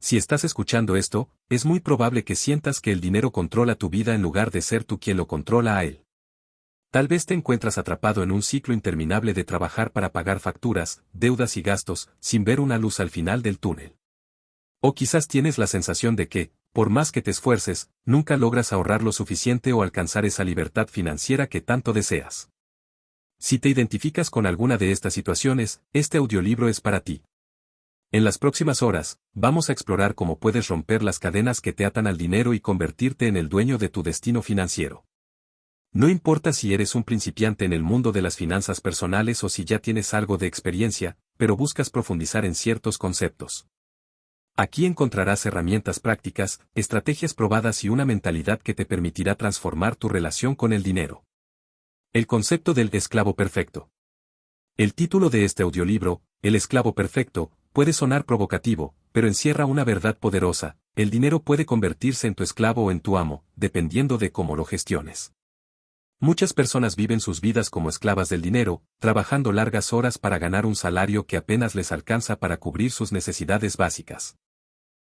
si estás escuchando esto, es muy probable que sientas que el dinero controla tu vida en lugar de ser tú quien lo controla a él. Tal vez te encuentras atrapado en un ciclo interminable de trabajar para pagar facturas, deudas y gastos, sin ver una luz al final del túnel. O quizás tienes la sensación de que, por más que te esfuerces, nunca logras ahorrar lo suficiente o alcanzar esa libertad financiera que tanto deseas. Si te identificas con alguna de estas situaciones, este audiolibro es para ti. En las próximas horas, vamos a explorar cómo puedes romper las cadenas que te atan al dinero y convertirte en el dueño de tu destino financiero. No importa si eres un principiante en el mundo de las finanzas personales o si ya tienes algo de experiencia, pero buscas profundizar en ciertos conceptos. Aquí encontrarás herramientas prácticas, estrategias probadas y una mentalidad que te permitirá transformar tu relación con el dinero. El concepto del esclavo perfecto. El título de este audiolibro, El esclavo perfecto, puede sonar provocativo, pero encierra una verdad poderosa: el dinero puede convertirse en tu esclavo o en tu amo, dependiendo de cómo lo gestiones. Muchas personas viven sus vidas como esclavas del dinero, trabajando largas horas para ganar un salario que apenas les alcanza para cubrir sus necesidades básicas.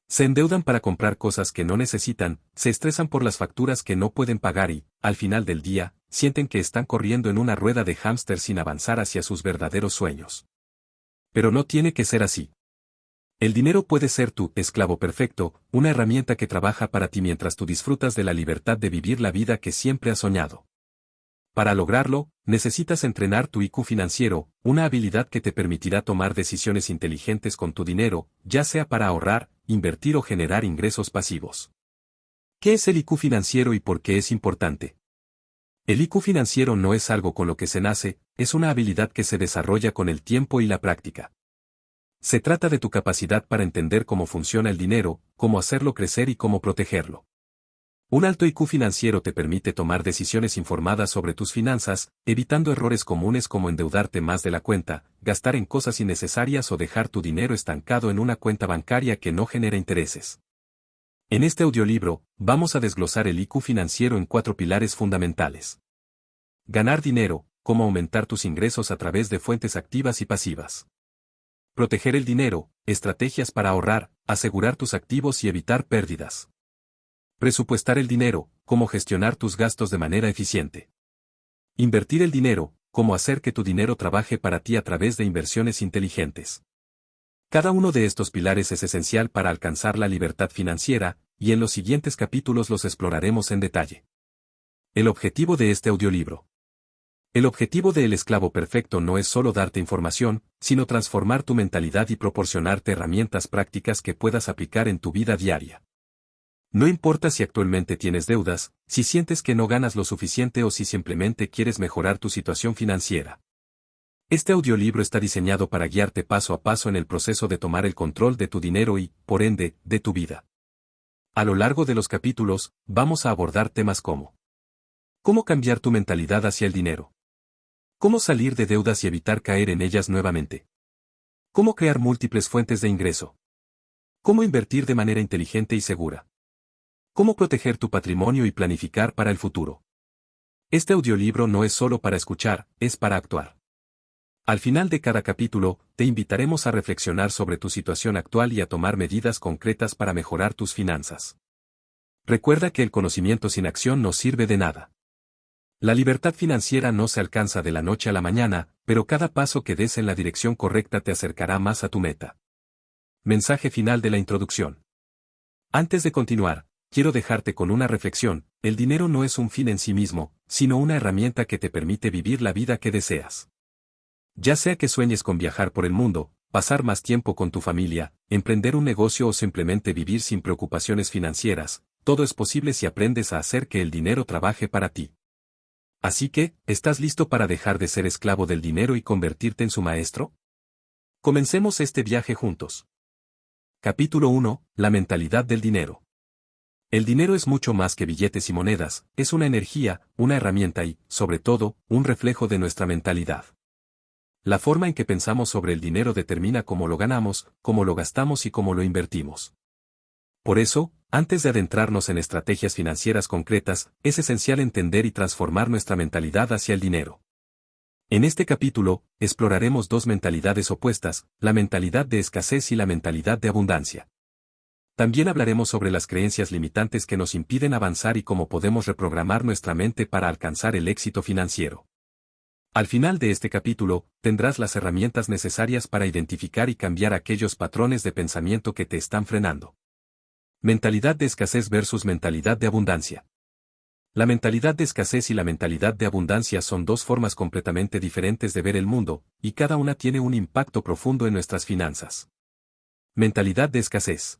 Se endeudan para comprar cosas que no necesitan, se estresan por las facturas que no pueden pagar y, al final del día, sienten que están corriendo en una rueda de hámster sin avanzar hacia sus verdaderos sueños. Pero no tiene que ser así. El dinero puede ser tu esclavo perfecto, una herramienta que trabaja para ti mientras tú disfrutas de la libertad de vivir la vida que siempre has soñado. Para lograrlo, necesitas entrenar tu IQ financiero, una habilidad que te permitirá tomar decisiones inteligentes con tu dinero, ya sea para ahorrar, invertir o generar ingresos pasivos. ¿Qué es el IQ financiero y por qué es importante? El IQ financiero no es algo con lo que se nace, es una habilidad que se desarrolla con el tiempo y la práctica. Se trata de tu capacidad para entender cómo funciona el dinero, cómo hacerlo crecer y cómo protegerlo. Un alto IQ financiero te permite tomar decisiones informadas sobre tus finanzas, evitando errores comunes como endeudarte más de la cuenta, gastar en cosas innecesarias o dejar tu dinero estancado en una cuenta bancaria que no genera intereses. En este audiolibro, vamos a desglosar el IQ financiero en 4 pilares fundamentales. Ganar dinero, cómo aumentar tus ingresos a través de fuentes activas y pasivas. Proteger el dinero, estrategias para ahorrar, asegurar tus activos y evitar pérdidas. Presupuestar el dinero, cómo gestionar tus gastos de manera eficiente. Invertir el dinero, cómo hacer que tu dinero trabaje para ti a través de inversiones inteligentes. Cada uno de estos pilares es esencial para alcanzar la libertad financiera, y en los siguientes capítulos los exploraremos en detalle. El objetivo de este audiolibro. El objetivo de El esclavo perfecto no es solo darte información, sino transformar tu mentalidad y proporcionarte herramientas prácticas que puedas aplicar en tu vida diaria. No importa si actualmente tienes deudas, si sientes que no ganas lo suficiente o si simplemente quieres mejorar tu situación financiera. Este audiolibro está diseñado para guiarte paso a paso en el proceso de tomar el control de tu dinero y, por ende, de tu vida. A lo largo de los capítulos, vamos a abordar temas como: cómo cambiar tu mentalidad hacia el dinero, cómo salir de deudas y evitar caer en ellas nuevamente, cómo crear múltiples fuentes de ingreso, cómo invertir de manera inteligente y segura, cómo proteger tu patrimonio y planificar para el futuro. Este audiolibro no es solo para escuchar, es para actuar. Al final de cada capítulo, te invitaremos a reflexionar sobre tu situación actual y a tomar medidas concretas para mejorar tus finanzas. Recuerda que el conocimiento sin acción no sirve de nada. La libertad financiera no se alcanza de la noche a la mañana, pero cada paso que des en la dirección correcta te acercará más a tu meta. Mensaje final de la introducción. Antes de continuar, quiero dejarte con una reflexión: el dinero no es un fin en sí mismo, sino una herramienta que te permite vivir la vida que deseas. Ya sea que sueñes con viajar por el mundo, pasar más tiempo con tu familia, emprender un negocio o simplemente vivir sin preocupaciones financieras, todo es posible si aprendes a hacer que el dinero trabaje para ti. Así que, ¿estás listo para dejar de ser esclavo del dinero y convertirte en su maestro? Comencemos este viaje juntos. Capítulo 1. La mentalidad del dinero. El dinero es mucho más que billetes y monedas, es una energía, una herramienta y, sobre todo, un reflejo de nuestra mentalidad. La forma en que pensamos sobre el dinero determina cómo lo ganamos, cómo lo gastamos y cómo lo invertimos. Por eso, antes de adentrarnos en estrategias financieras concretas, es esencial entender y transformar nuestra mentalidad hacia el dinero. En este capítulo, exploraremos 2 mentalidades opuestas, la mentalidad de escasez y la mentalidad de abundancia. También hablaremos sobre las creencias limitantes que nos impiden avanzar y cómo podemos reprogramar nuestra mente para alcanzar el éxito financiero. Al final de este capítulo, tendrás las herramientas necesarias para identificar y cambiar aquellos patrones de pensamiento que te están frenando. Mentalidad de escasez versus mentalidad de abundancia. La mentalidad de escasez y la mentalidad de abundancia son dos formas completamente diferentes de ver el mundo, y cada una tiene un impacto profundo en nuestras finanzas. Mentalidad de escasez.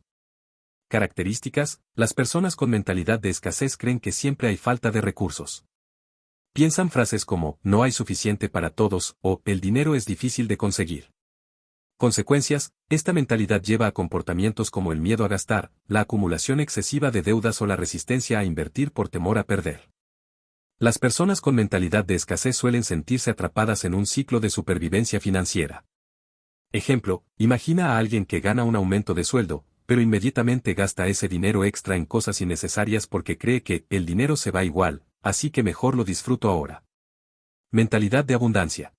Características: las personas con mentalidad de escasez creen que siempre hay falta de recursos. Piensan frases como, no hay suficiente para todos, o, el dinero es difícil de conseguir. Consecuencias: esta mentalidad lleva a comportamientos como el miedo a gastar, la acumulación excesiva de deudas o la resistencia a invertir por temor a perder. Las personas con mentalidad de escasez suelen sentirse atrapadas en un ciclo de supervivencia financiera. Ejemplo: imagina a alguien que gana un aumento de sueldo, pero inmediatamente gasta ese dinero extra en cosas innecesarias porque cree que el dinero se va igual, así que mejor lo disfruto ahora. Mentalidad de abundancia.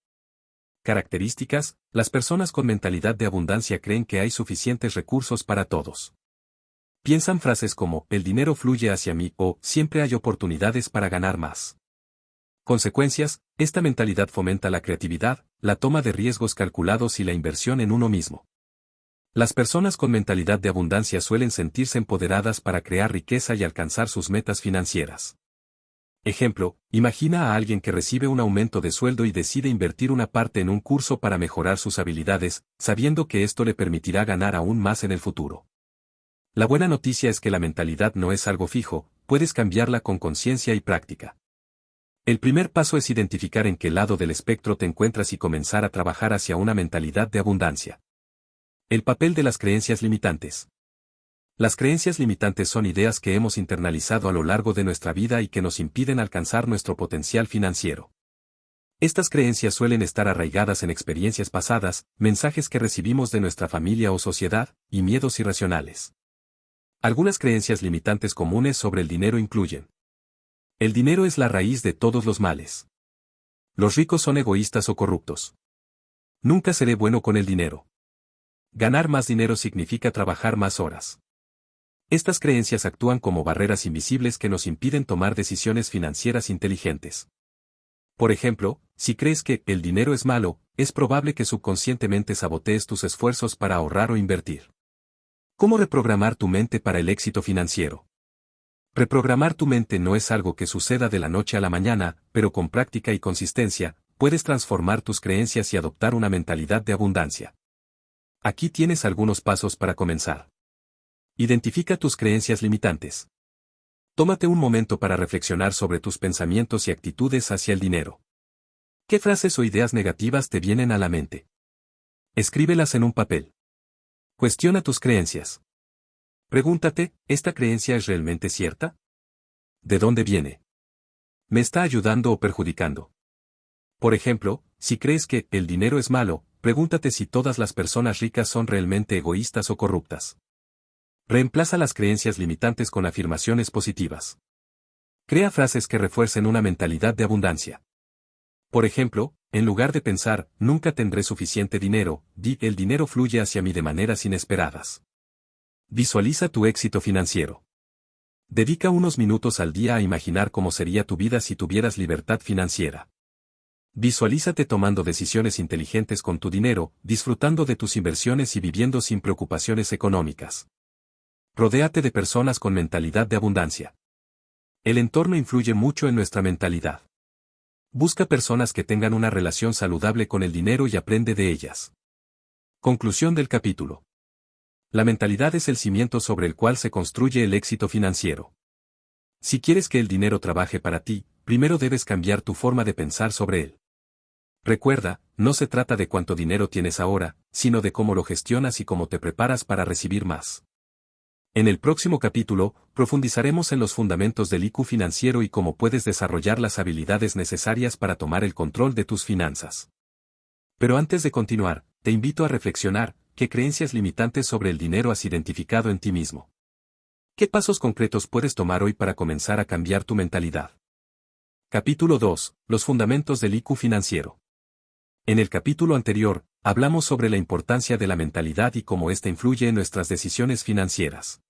Características: las personas con mentalidad de abundancia creen que hay suficientes recursos para todos. Piensan frases como, el dinero fluye hacia mí, o, siempre hay oportunidades para ganar más. Consecuencias: esta mentalidad fomenta la creatividad, la toma de riesgos calculados y la inversión en uno mismo. Las personas con mentalidad de abundancia suelen sentirse empoderadas para crear riqueza y alcanzar sus metas financieras. Ejemplo: imagina a alguien que recibe un aumento de sueldo y decide invertir una parte en un curso para mejorar sus habilidades, sabiendo que esto le permitirá ganar aún más en el futuro. La buena noticia es que la mentalidad no es algo fijo, puedes cambiarla con conciencia y práctica. El primer paso es identificar en qué lado del espectro te encuentras y comenzar a trabajar hacia una mentalidad de abundancia. El papel de las creencias limitantes. Las creencias limitantes son ideas que hemos internalizado a lo largo de nuestra vida y que nos impiden alcanzar nuestro potencial financiero. Estas creencias suelen estar arraigadas en experiencias pasadas, mensajes que recibimos de nuestra familia o sociedad, y miedos irracionales. Algunas creencias limitantes comunes sobre el dinero incluyen: el dinero es la raíz de todos los males. Los ricos son egoístas o corruptos. Nunca seré bueno con el dinero. Ganar más dinero significa trabajar más horas. Estas creencias actúan como barreras invisibles que nos impiden tomar decisiones financieras inteligentes. Por ejemplo, si crees que el dinero es malo, es probable que subconscientemente sabotees tus esfuerzos para ahorrar o invertir. ¿Cómo reprogramar tu mente para el éxito financiero? Reprogramar tu mente no es algo que suceda de la noche a la mañana, pero con práctica y consistencia, puedes transformar tus creencias y adoptar una mentalidad de abundancia. Aquí tienes algunos pasos para comenzar. Identifica tus creencias limitantes. Tómate un momento para reflexionar sobre tus pensamientos y actitudes hacia el dinero. ¿Qué frases o ideas negativas te vienen a la mente? Escríbelas en un papel. Cuestiona tus creencias. Pregúntate, ¿esta creencia es realmente cierta? ¿De dónde viene? ¿Me está ayudando o perjudicando? Por ejemplo, si crees que el dinero es malo, pregúntate si todas las personas ricas son realmente egoístas o corruptas. Reemplaza las creencias limitantes con afirmaciones positivas. Crea frases que refuercen una mentalidad de abundancia. Por ejemplo, en lugar de pensar, nunca tendré suficiente dinero, di, el dinero fluye hacia mí de maneras inesperadas. Visualiza tu éxito financiero. Dedica unos minutos al día a imaginar cómo sería tu vida si tuvieras libertad financiera. Visualízate tomando decisiones inteligentes con tu dinero, disfrutando de tus inversiones y viviendo sin preocupaciones económicas. Rodéate de personas con mentalidad de abundancia. El entorno influye mucho en nuestra mentalidad. Busca personas que tengan una relación saludable con el dinero y aprende de ellas. Conclusión del capítulo. La mentalidad es el cimiento sobre el cual se construye el éxito financiero. Si quieres que el dinero trabaje para ti, primero debes cambiar tu forma de pensar sobre él. Recuerda, no se trata de cuánto dinero tienes ahora, sino de cómo lo gestionas y cómo te preparas para recibir más. En el próximo capítulo, profundizaremos en los fundamentos del IQ financiero y cómo puedes desarrollar las habilidades necesarias para tomar el control de tus finanzas. Pero antes de continuar, te invito a reflexionar, ¿qué creencias limitantes sobre el dinero has identificado en ti mismo? ¿Qué pasos concretos puedes tomar hoy para comenzar a cambiar tu mentalidad? Capítulo 2. Los fundamentos del IQ financiero. En el capítulo anterior, hablamos sobre la importancia de la mentalidad y cómo ésta influye en nuestras decisiones financieras.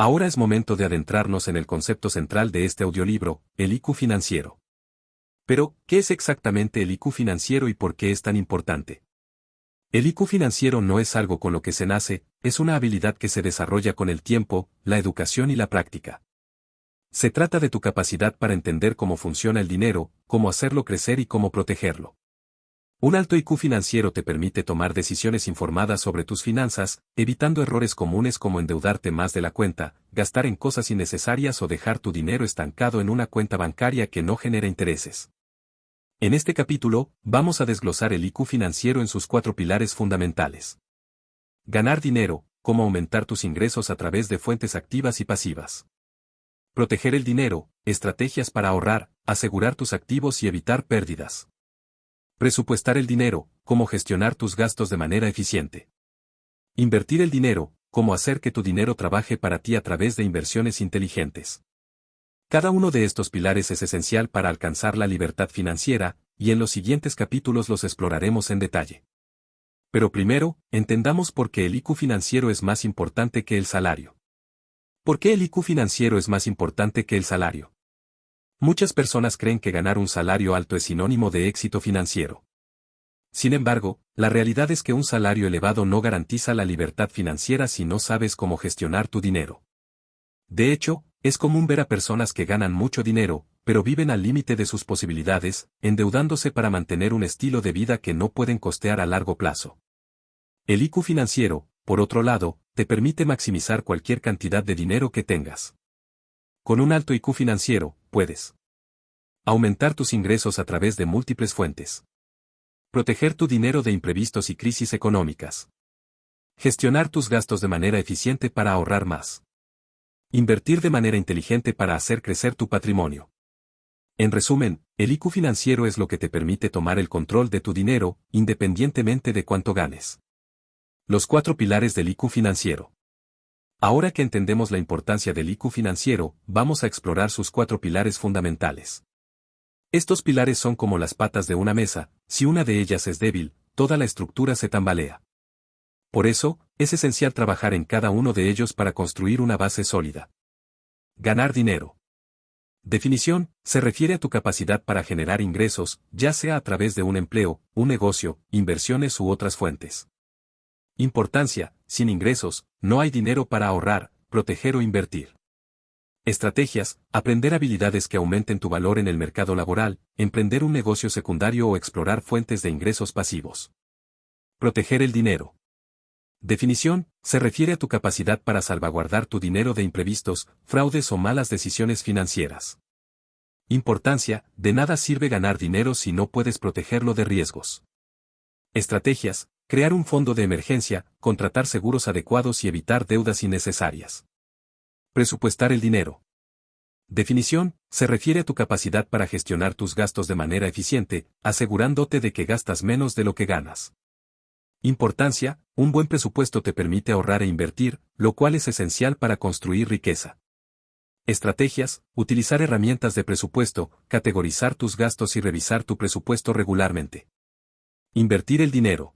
Ahora es momento de adentrarnos en el concepto central de este audiolibro, el IQ financiero. Pero, ¿qué es exactamente el IQ financiero y por qué es tan importante? El IQ financiero no es algo con lo que se nace, es una habilidad que se desarrolla con el tiempo, la educación y la práctica. Se trata de tu capacidad para entender cómo funciona el dinero, cómo hacerlo crecer y cómo protegerlo. Un alto IQ financiero te permite tomar decisiones informadas sobre tus finanzas, evitando errores comunes como endeudarte más de la cuenta, gastar en cosas innecesarias o dejar tu dinero estancado en una cuenta bancaria que no genera intereses. En este capítulo, vamos a desglosar el IQ financiero en sus 4 pilares fundamentales. Ganar dinero, cómo aumentar tus ingresos a través de fuentes activas y pasivas. Proteger el dinero, estrategias para ahorrar, asegurar tus activos y evitar pérdidas. Presupuestar el dinero, cómo gestionar tus gastos de manera eficiente. Invertir el dinero, cómo hacer que tu dinero trabaje para ti a través de inversiones inteligentes. Cada uno de estos pilares es esencial para alcanzar la libertad financiera, y en los siguientes capítulos los exploraremos en detalle. Pero primero, entendamos por qué el IQ financiero es más importante que el salario. ¿Por qué el IQ financiero es más importante que el salario? Muchas personas creen que ganar un salario alto es sinónimo de éxito financiero. Sin embargo, la realidad es que un salario elevado no garantiza la libertad financiera si no sabes cómo gestionar tu dinero. De hecho, es común ver a personas que ganan mucho dinero, pero viven al límite de sus posibilidades, endeudándose para mantener un estilo de vida que no pueden costear a largo plazo. El IQ financiero, por otro lado, te permite maximizar cualquier cantidad de dinero que tengas. Con un alto IQ financiero, puedes aumentar tus ingresos a través de múltiples fuentes. Proteger tu dinero de imprevistos y crisis económicas. Gestionar tus gastos de manera eficiente para ahorrar más. Invertir de manera inteligente para hacer crecer tu patrimonio. En resumen, el IQ financiero es lo que te permite tomar el control de tu dinero, independientemente de cuánto ganes. Los 4 pilares del IQ financiero. Ahora que entendemos la importancia del IQ financiero, vamos a explorar sus 4 pilares fundamentales. Estos pilares son como las patas de una mesa, si una de ellas es débil, toda la estructura se tambalea. Por eso, es esencial trabajar en cada uno de ellos para construir una base sólida. Ganar dinero. Definición, se refiere a tu capacidad para generar ingresos, ya sea a través de un empleo, un negocio, inversiones u otras fuentes. Importancia, sin ingresos, no hay dinero para ahorrar, proteger o invertir. Estrategias, aprender habilidades que aumenten tu valor en el mercado laboral, emprender un negocio secundario o explorar fuentes de ingresos pasivos. Proteger el dinero. Definición, se refiere a tu capacidad para salvaguardar tu dinero de imprevistos, fraudes o malas decisiones financieras. Importancia, de nada sirve ganar dinero si no puedes protegerlo de riesgos. Estrategias, crear un fondo de emergencia, contratar seguros adecuados y evitar deudas innecesarias. Presupuestar el dinero. Definición, se refiere a tu capacidad para gestionar tus gastos de manera eficiente, asegurándote de que gastas menos de lo que ganas. Importancia, un buen presupuesto te permite ahorrar e invertir, lo cual es esencial para construir riqueza. Estrategias, utilizar herramientas de presupuesto, categorizar tus gastos y revisar tu presupuesto regularmente. Invertir el dinero.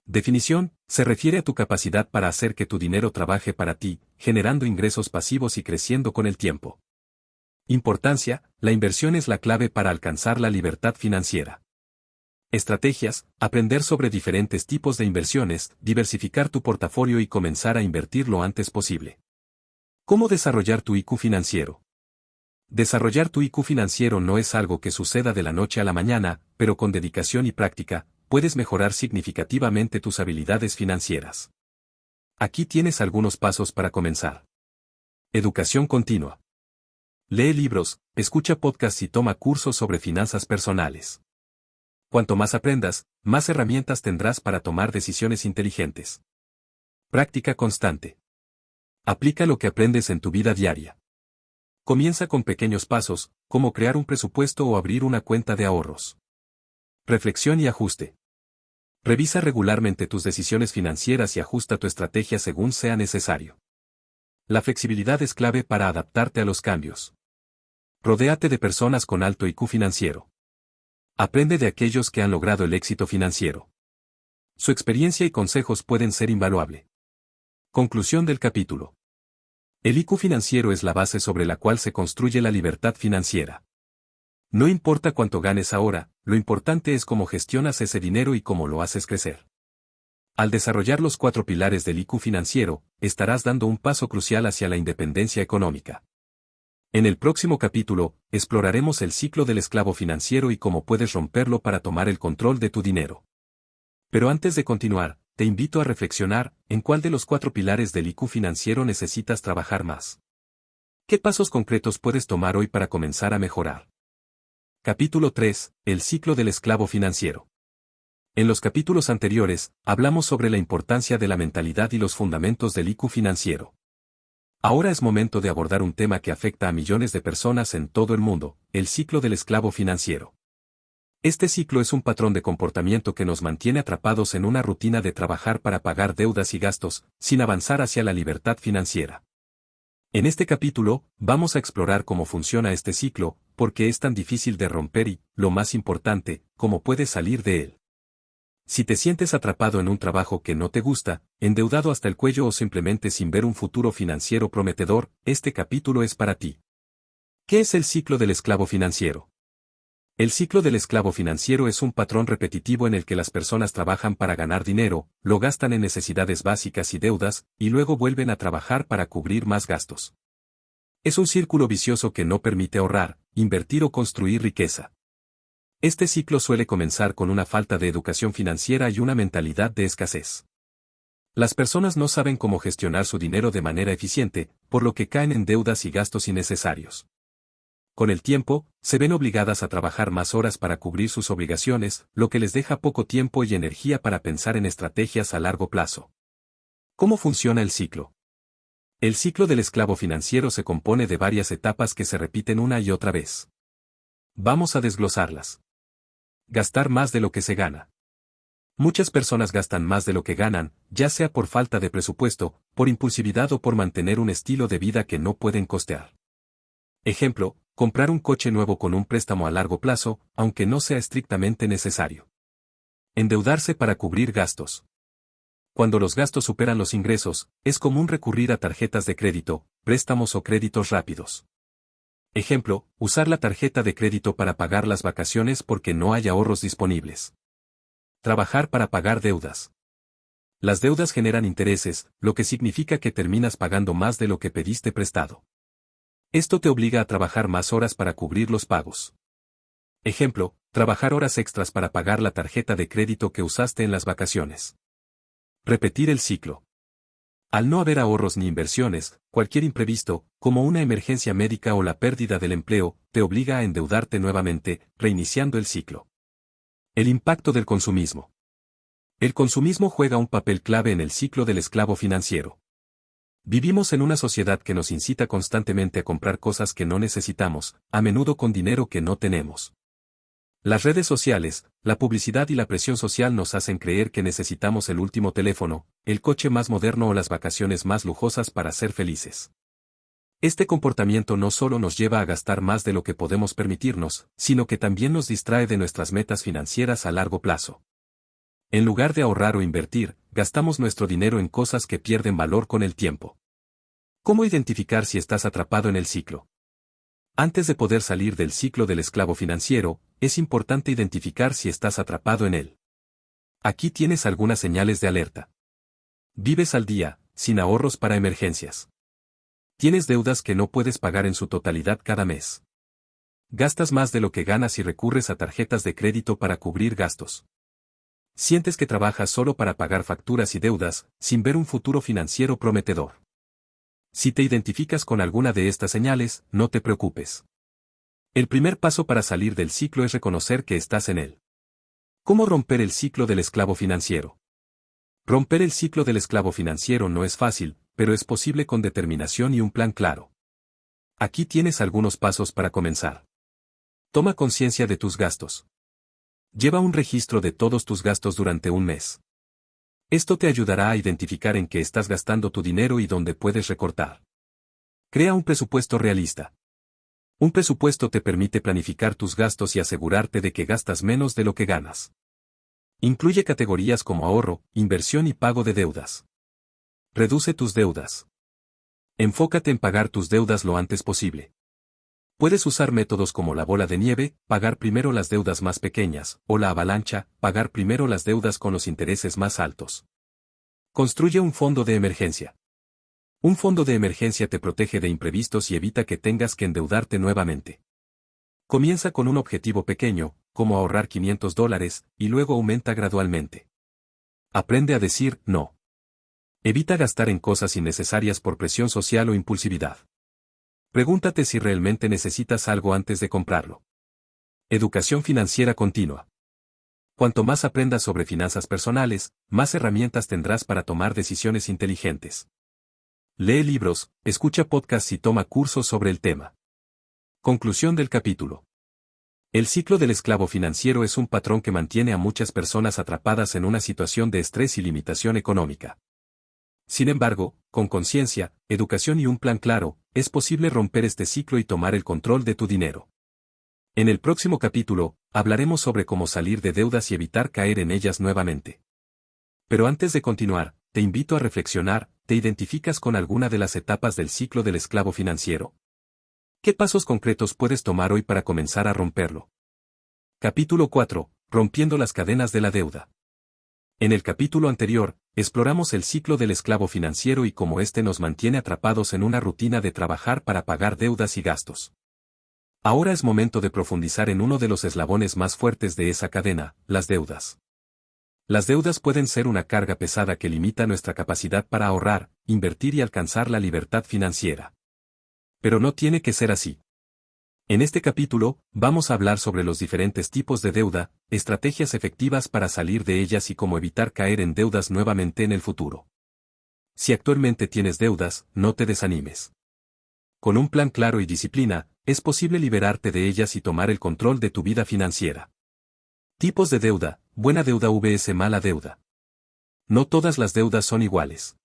Definición, se refiere a tu capacidad para hacer que tu dinero trabaje para ti, generando ingresos pasivos y creciendo con el tiempo. Importancia, la inversión es la clave para alcanzar la libertad financiera. Estrategias, aprender sobre diferentes tipos de inversiones, diversificar tu portafolio y comenzar a invertir lo antes posible. ¿Cómo desarrollar tu IQ financiero? Desarrollar tu IQ financiero no es algo que suceda de la noche a la mañana, pero con dedicación y práctica, puedes mejorar significativamente tus habilidades financieras. Aquí tienes algunos pasos para comenzar. Educación continua. Lee libros, escucha podcasts y toma cursos sobre finanzas personales. Cuanto más aprendas, más herramientas tendrás para tomar decisiones inteligentes. Práctica constante. Aplica lo que aprendes en tu vida diaria. Comienza con pequeños pasos, como crear un presupuesto o abrir una cuenta de ahorros. Reflexión y ajuste. Revisa regularmente tus decisiones financieras y ajusta tu estrategia según sea necesario. La flexibilidad es clave para adaptarte a los cambios. Rodéate de personas con alto IQ financiero. Aprende de aquellos que han logrado el éxito financiero. Su experiencia y consejos pueden ser invaluable. Conclusión del capítulo. El IQ financiero es la base sobre la cual se construye la libertad financiera. No importa cuánto ganes ahora, lo importante es cómo gestionas ese dinero y cómo lo haces crecer. Al desarrollar los 4 pilares del IQ financiero, estarás dando un paso crucial hacia la independencia económica. En el próximo capítulo, exploraremos el ciclo del esclavo financiero y cómo puedes romperlo para tomar el control de tu dinero. Pero antes de continuar, te invito a reflexionar en cuál de los 4 pilares del IQ financiero necesitas trabajar más. ¿Qué pasos concretos puedes tomar hoy para comenzar a mejorar? Capítulo 3. El ciclo del esclavo financiero. En los capítulos anteriores, hablamos sobre la importancia de la mentalidad y los fundamentos del IQ financiero. Ahora es momento de abordar un tema que afecta a millones de personas en todo el mundo, el ciclo del esclavo financiero. Este ciclo es un patrón de comportamiento que nos mantiene atrapados en una rutina de trabajar para pagar deudas y gastos, sin avanzar hacia la libertad financiera. En este capítulo, vamos a explorar cómo funciona este ciclo, por qué es tan difícil de romper y, lo más importante, cómo puedes salir de él. Si te sientes atrapado en un trabajo que no te gusta, endeudado hasta el cuello o simplemente sin ver un futuro financiero prometedor, este capítulo es para ti. ¿Qué es el ciclo del esclavo financiero? El ciclo del esclavo financiero es un patrón repetitivo en el que las personas trabajan para ganar dinero, lo gastan en necesidades básicas y deudas, y luego vuelven a trabajar para cubrir más gastos. Es un círculo vicioso que no permite ahorrar, invertir o construir riqueza. Este ciclo suele comenzar con una falta de educación financiera y una mentalidad de escasez. Las personas no saben cómo gestionar su dinero de manera eficiente, por lo que caen en deudas y gastos innecesarios. Con el tiempo, se ven obligadas a trabajar más horas para cubrir sus obligaciones, lo que les deja poco tiempo y energía para pensar en estrategias a largo plazo. ¿Cómo funciona el ciclo? El ciclo del esclavo financiero se compone de varias etapas que se repiten una y otra vez. Vamos a desglosarlas. Gastar más de lo que se gana. Muchas personas gastan más de lo que ganan, ya sea por falta de presupuesto, por impulsividad o por mantener un estilo de vida que no pueden costear. Ejemplo, comprar un coche nuevo con un préstamo a largo plazo, aunque no sea estrictamente necesario. Endeudarse para cubrir gastos. Cuando los gastos superan los ingresos, es común recurrir a tarjetas de crédito, préstamos o créditos rápidos. Ejemplo, usar la tarjeta de crédito para pagar las vacaciones porque no hay ahorros disponibles. Trabajar para pagar deudas. Las deudas generan intereses, lo que significa que terminas pagando más de lo que pediste prestado. Esto te obliga a trabajar más horas para cubrir los pagos. Ejemplo, trabajar horas extras para pagar la tarjeta de crédito que usaste en las vacaciones. Repetir el ciclo. Al no haber ahorros ni inversiones, cualquier imprevisto, como una emergencia médica o la pérdida del empleo, te obliga a endeudarte nuevamente, reiniciando el ciclo. El impacto del consumismo. El consumismo juega un papel clave en el ciclo del esclavo financiero. Vivimos en una sociedad que nos incita constantemente a comprar cosas que no necesitamos, a menudo con dinero que no tenemos. Las redes sociales, la publicidad y la presión social nos hacen creer que necesitamos el último teléfono, el coche más moderno o las vacaciones más lujosas para ser felices. Este comportamiento no solo nos lleva a gastar más de lo que podemos permitirnos, sino que también nos distrae de nuestras metas financieras a largo plazo. En lugar de ahorrar o invertir, gastamos nuestro dinero en cosas que pierden valor con el tiempo. ¿Cómo identificar si estás atrapado en el ciclo? Antes de poder salir del ciclo del esclavo financiero, es importante identificar si estás atrapado en él. Aquí tienes algunas señales de alerta. Vives al día, sin ahorros para emergencias. Tienes deudas que no puedes pagar en su totalidad cada mes. Gastas más de lo que ganas y recurres a tarjetas de crédito para cubrir gastos. Sientes que trabajas solo para pagar facturas y deudas, sin ver un futuro financiero prometedor. Si te identificas con alguna de estas señales, no te preocupes. El primer paso para salir del ciclo es reconocer que estás en él. ¿Cómo romper el ciclo del esclavo financiero? Romper el ciclo del esclavo financiero no es fácil, pero es posible con determinación y un plan claro. Aquí tienes algunos pasos para comenzar. Toma conciencia de tus gastos. Lleva un registro de todos tus gastos durante un mes. Esto te ayudará a identificar en qué estás gastando tu dinero y dónde puedes recortar. Crea un presupuesto realista. Un presupuesto te permite planificar tus gastos y asegurarte de que gastas menos de lo que ganas. Incluye categorías como ahorro, inversión y pago de deudas. Reduce tus deudas. Enfócate en pagar tus deudas lo antes posible. Puedes usar métodos como la bola de nieve, pagar primero las deudas más pequeñas, o la avalancha, pagar primero las deudas con los intereses más altos. Construye un fondo de emergencia. Un fondo de emergencia te protege de imprevistos y evita que tengas que endeudarte nuevamente. Comienza con un objetivo pequeño, como ahorrar $500, y luego aumenta gradualmente. Aprende a decir no. Evita gastar en cosas innecesarias por presión social o impulsividad. Pregúntate si realmente necesitas algo antes de comprarlo. Educación financiera continua. Cuanto más aprendas sobre finanzas personales, más herramientas tendrás para tomar decisiones inteligentes. Lee libros, escucha podcasts y toma cursos sobre el tema. Conclusión del capítulo. El ciclo del esclavo financiero es un patrón que mantiene a muchas personas atrapadas en una situación de estrés y limitación económica. Sin embargo, con conciencia, educación y un plan claro, es posible romper este ciclo y tomar el control de tu dinero. En el próximo capítulo, hablaremos sobre cómo salir de deudas y evitar caer en ellas nuevamente. Pero antes de continuar, te invito a reflexionar, ¿te identificas con alguna de las etapas del ciclo del esclavo financiero? ¿Qué pasos concretos puedes tomar hoy para comenzar a romperlo? Capítulo 4. Rompiendo las cadenas de la deuda. En el capítulo anterior, exploramos el ciclo del esclavo financiero y cómo éste nos mantiene atrapados en una rutina de trabajar para pagar deudas y gastos. Ahora es momento de profundizar en uno de los eslabones más fuertes de esa cadena, las deudas. Las deudas pueden ser una carga pesada que limita nuestra capacidad para ahorrar, invertir y alcanzar la libertad financiera. Pero no tiene que ser así. En este capítulo, vamos a hablar sobre los diferentes tipos de deuda, estrategias efectivas para salir de ellas y cómo evitar caer en deudas nuevamente en el futuro. Si actualmente tienes deudas, no te desanimes. Con un plan claro y disciplina, es posible liberarte de ellas y tomar el control de tu vida financiera. Tipos de deuda, buena deuda vs mala deuda. No todas las deudas son iguales.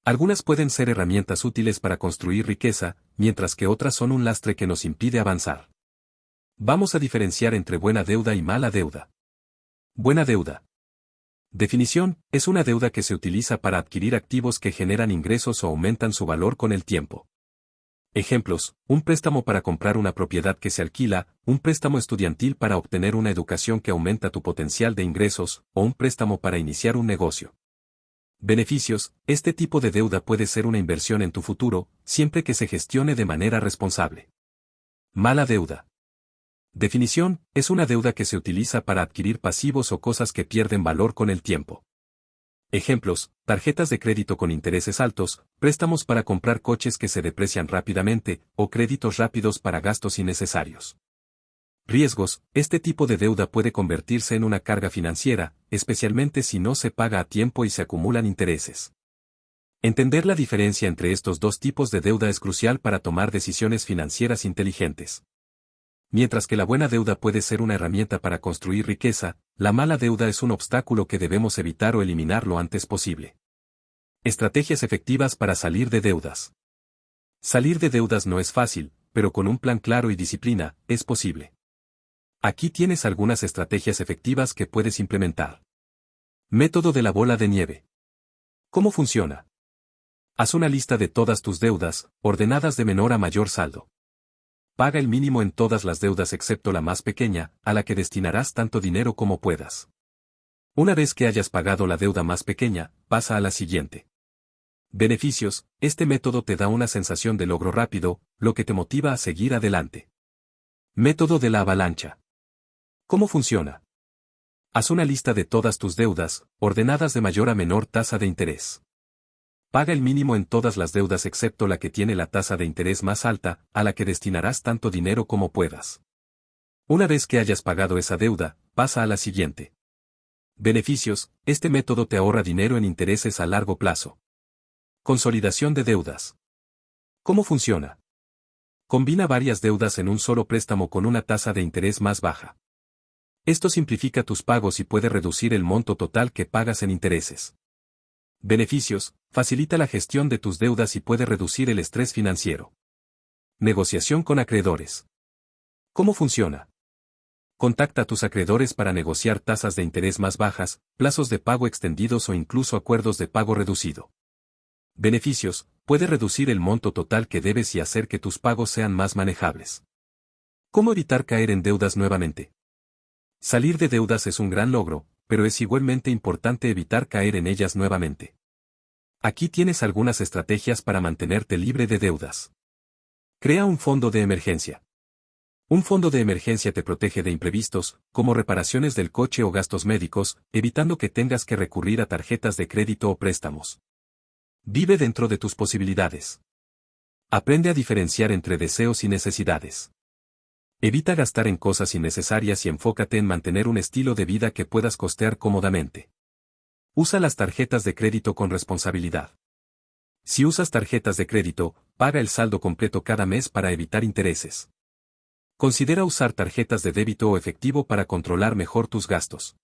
Algunas pueden ser herramientas útiles para construir riqueza, mientras que otras son un lastre que nos impide avanzar. Vamos a diferenciar entre buena deuda y mala deuda. Buena deuda. Definición: es una deuda que se utiliza para adquirir activos que generan ingresos o aumentan su valor con el tiempo. Ejemplos: un préstamo para comprar una propiedad que se alquila, un préstamo estudiantil para obtener una educación que aumenta tu potencial de ingresos, o un préstamo para iniciar un negocio. Beneficios: este tipo de deuda puede ser una inversión en tu futuro, siempre que se gestione de manera responsable. Mala deuda. Definición: es una deuda que se utiliza para adquirir pasivos o cosas que pierden valor con el tiempo. Ejemplos: tarjetas de crédito con intereses altos, préstamos para comprar coches que se deprecian rápidamente, o créditos rápidos para gastos innecesarios. Riesgos: este tipo de deuda puede convertirse en una carga financiera, especialmente si no se paga a tiempo y se acumulan intereses. Entender la diferencia entre estos dos tipos de deuda es crucial para tomar decisiones financieras inteligentes. Mientras que la buena deuda puede ser una herramienta para construir riqueza, la mala deuda es un obstáculo que debemos evitar o eliminar lo antes posible. Estrategias efectivas para salir de deudas. Salir de deudas no es fácil, pero con un plan claro y disciplina, es posible. Aquí tienes algunas estrategias efectivas que puedes implementar. Método de la bola de nieve. ¿Cómo funciona? Haz una lista de todas tus deudas, ordenadas de menor a mayor saldo. Paga el mínimo en todas las deudas excepto la más pequeña, a la que destinarás tanto dinero como puedas. Una vez que hayas pagado la deuda más pequeña, pasa a la siguiente. Beneficios: este método te da una sensación de logro rápido, lo que te motiva a seguir adelante. Método de la avalancha. ¿Cómo funciona? Haz una lista de todas tus deudas, ordenadas de mayor a menor tasa de interés. Paga el mínimo en todas las deudas excepto la que tiene la tasa de interés más alta, a la que destinarás tanto dinero como puedas. Una vez que hayas pagado esa deuda, pasa a la siguiente. Beneficios: este método te ahorra dinero en intereses a largo plazo. Consolidación de deudas. ¿Cómo funciona? Combina varias deudas en un solo préstamo con una tasa de interés más baja. Esto simplifica tus pagos y puede reducir el monto total que pagas en intereses. Beneficios: facilita la gestión de tus deudas y puede reducir el estrés financiero. Negociación con acreedores. ¿Cómo funciona? Contacta a tus acreedores para negociar tasas de interés más bajas, plazos de pago extendidos o incluso acuerdos de pago reducido. Beneficios: puede reducir el monto total que debes y hacer que tus pagos sean más manejables. ¿Cómo evitar caer en deudas nuevamente? Salir de deudas es un gran logro, pero es igualmente importante evitar caer en ellas nuevamente. Aquí tienes algunas estrategias para mantenerte libre de deudas. Crea un fondo de emergencia. Un fondo de emergencia te protege de imprevistos, como reparaciones del coche o gastos médicos, evitando que tengas que recurrir a tarjetas de crédito o préstamos. Vive dentro de tus posibilidades. Aprende a diferenciar entre deseos y necesidades. Evita gastar en cosas innecesarias y enfócate en mantener un estilo de vida que puedas costear cómodamente. Usa las tarjetas de crédito con responsabilidad. Si usas tarjetas de crédito, paga el saldo completo cada mes para evitar intereses. Considera usar tarjetas de débito o efectivo para controlar mejor tus gastos.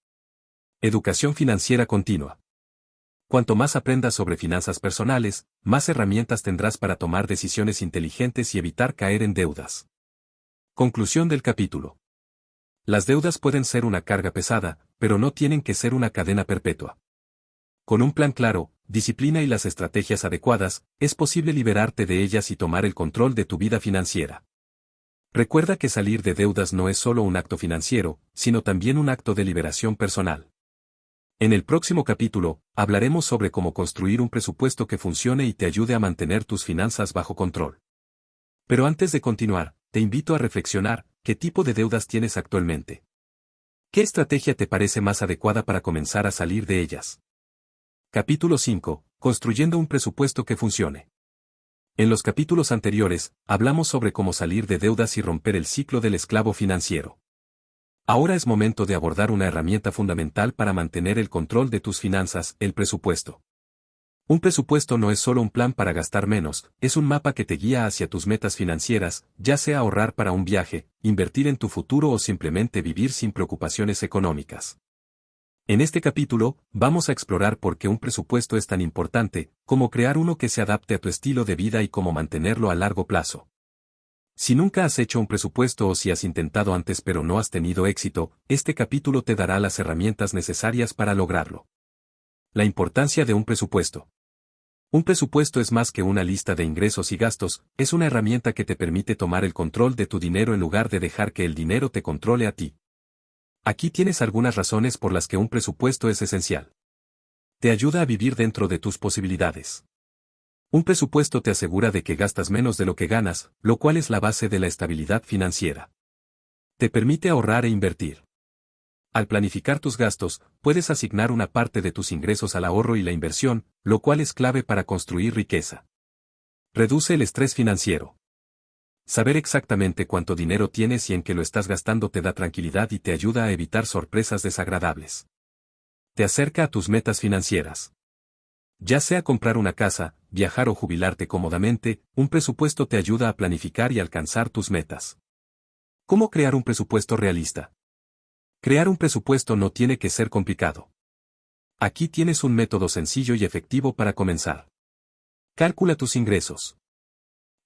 Educación financiera continua. Cuanto más aprendas sobre finanzas personales, más herramientas tendrás para tomar decisiones inteligentes y evitar caer en deudas. Conclusión del capítulo. Las deudas pueden ser una carga pesada, pero no tienen que ser una cadena perpetua. Con un plan claro, disciplina y las estrategias adecuadas, es posible liberarte de ellas y tomar el control de tu vida financiera. Recuerda que salir de deudas no es solo un acto financiero, sino también un acto de liberación personal. En el próximo capítulo, hablaremos sobre cómo construir un presupuesto que funcione y te ayude a mantener tus finanzas bajo control. Pero antes de continuar, te invito a reflexionar, ¿qué tipo de deudas tienes actualmente? ¿Qué estrategia te parece más adecuada para comenzar a salir de ellas? Capítulo 5. Construyendo un presupuesto que funcione. En los capítulos anteriores, hablamos sobre cómo salir de deudas y romper el ciclo del esclavo financiero. Ahora es momento de abordar una herramienta fundamental para mantener el control de tus finanzas, el presupuesto. Un presupuesto no es solo un plan para gastar menos, es un mapa que te guía hacia tus metas financieras, ya sea ahorrar para un viaje, invertir en tu futuro o simplemente vivir sin preocupaciones económicas. En este capítulo, vamos a explorar por qué un presupuesto es tan importante, cómo crear uno que se adapte a tu estilo de vida y cómo mantenerlo a largo plazo. Si nunca has hecho un presupuesto o si has intentado antes pero no has tenido éxito, este capítulo te dará las herramientas necesarias para lograrlo. La importancia de un presupuesto. Un presupuesto es más que una lista de ingresos y gastos, es una herramienta que te permite tomar el control de tu dinero en lugar de dejar que el dinero te controle a ti. Aquí tienes algunas razones por las que un presupuesto es esencial. Te ayuda a vivir dentro de tus posibilidades. Un presupuesto te asegura de que gastas menos de lo que ganas, lo cual es la base de la estabilidad financiera. Te permite ahorrar e invertir. Al planificar tus gastos, puedes asignar una parte de tus ingresos al ahorro y la inversión, lo cual es clave para construir riqueza. Reduce el estrés financiero. Saber exactamente cuánto dinero tienes y en qué lo estás gastando te da tranquilidad y te ayuda a evitar sorpresas desagradables. Te acerca a tus metas financieras. Ya sea comprar una casa, viajar o jubilarte cómodamente, un presupuesto te ayuda a planificar y alcanzar tus metas. ¿Cómo crear un presupuesto realista? Crear un presupuesto no tiene que ser complicado. Aquí tienes un método sencillo y efectivo para comenzar. Calcula tus ingresos.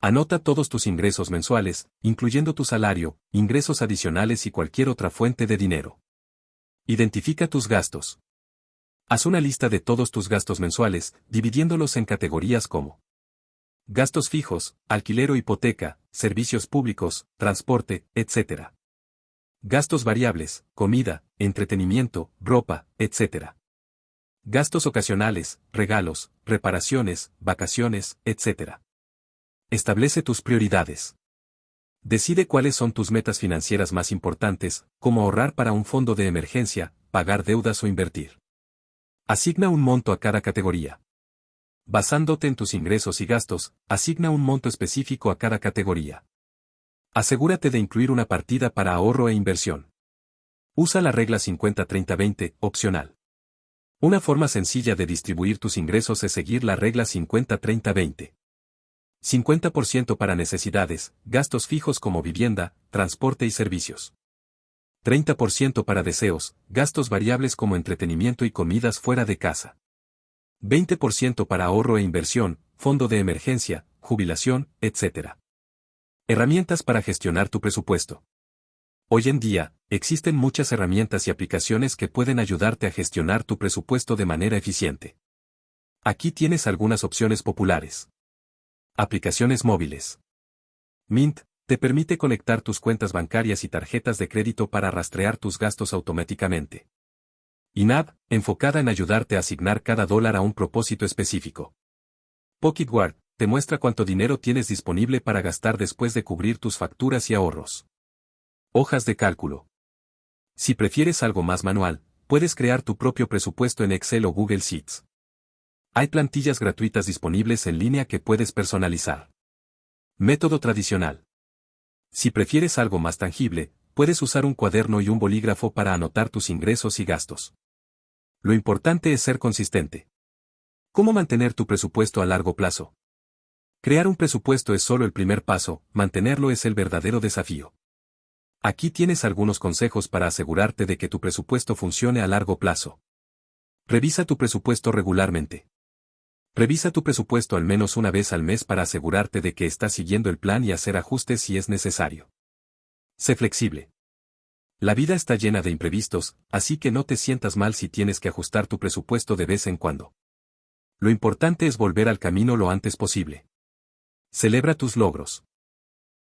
Anota todos tus ingresos mensuales, incluyendo tu salario, ingresos adicionales y cualquier otra fuente de dinero. Identifica tus gastos. Haz una lista de todos tus gastos mensuales, dividiéndolos en categorías como gastos fijos, alquiler o hipoteca, servicios públicos, transporte, etc. Gastos variables, comida, entretenimiento, ropa, etc. Gastos ocasionales, regalos, reparaciones, vacaciones, etc. Establece tus prioridades. Decide cuáles son tus metas financieras más importantes, como ahorrar para un fondo de emergencia, pagar deudas o invertir. Asigna un monto a cada categoría. Basándote en tus ingresos y gastos, asigna un monto específico a cada categoría. Asegúrate de incluir una partida para ahorro e inversión. Usa la regla 50-30-20, opcional. Una forma sencilla de distribuir tus ingresos es seguir la regla 50-30-20. 50% para necesidades, gastos fijos como vivienda, transporte y servicios. 30% para deseos, gastos variables como entretenimiento y comidas fuera de casa. 20% para ahorro e inversión, fondo de emergencia, jubilación, etc. Herramientas para gestionar tu presupuesto. Hoy en día, existen muchas herramientas y aplicaciones que pueden ayudarte a gestionar tu presupuesto de manera eficiente. Aquí tienes algunas opciones populares. Aplicaciones móviles. Mint te permite conectar tus cuentas bancarias y tarjetas de crédito para rastrear tus gastos automáticamente. INAB, enfocada en ayudarte a asignar cada dólar a un propósito específico. Pocketward, te muestra cuánto dinero tienes disponible para gastar después de cubrir tus facturas y ahorros. Hojas de cálculo. Si prefieres algo más manual, puedes crear tu propio presupuesto en Excel o Google Sheets. Hay plantillas gratuitas disponibles en línea que puedes personalizar. Método tradicional. Si prefieres algo más tangible, puedes usar un cuaderno y un bolígrafo para anotar tus ingresos y gastos. Lo importante es ser consistente. ¿Cómo mantener tu presupuesto a largo plazo? Crear un presupuesto es solo el primer paso, mantenerlo es el verdadero desafío. Aquí tienes algunos consejos para asegurarte de que tu presupuesto funcione a largo plazo. Revisa tu presupuesto regularmente. Revisa tu presupuesto al menos una vez al mes para asegurarte de que estás siguiendo el plan y hacer ajustes si es necesario. Sé flexible. La vida está llena de imprevistos, así que no te sientas mal si tienes que ajustar tu presupuesto de vez en cuando. Lo importante es volver al camino lo antes posible. Celebra tus logros.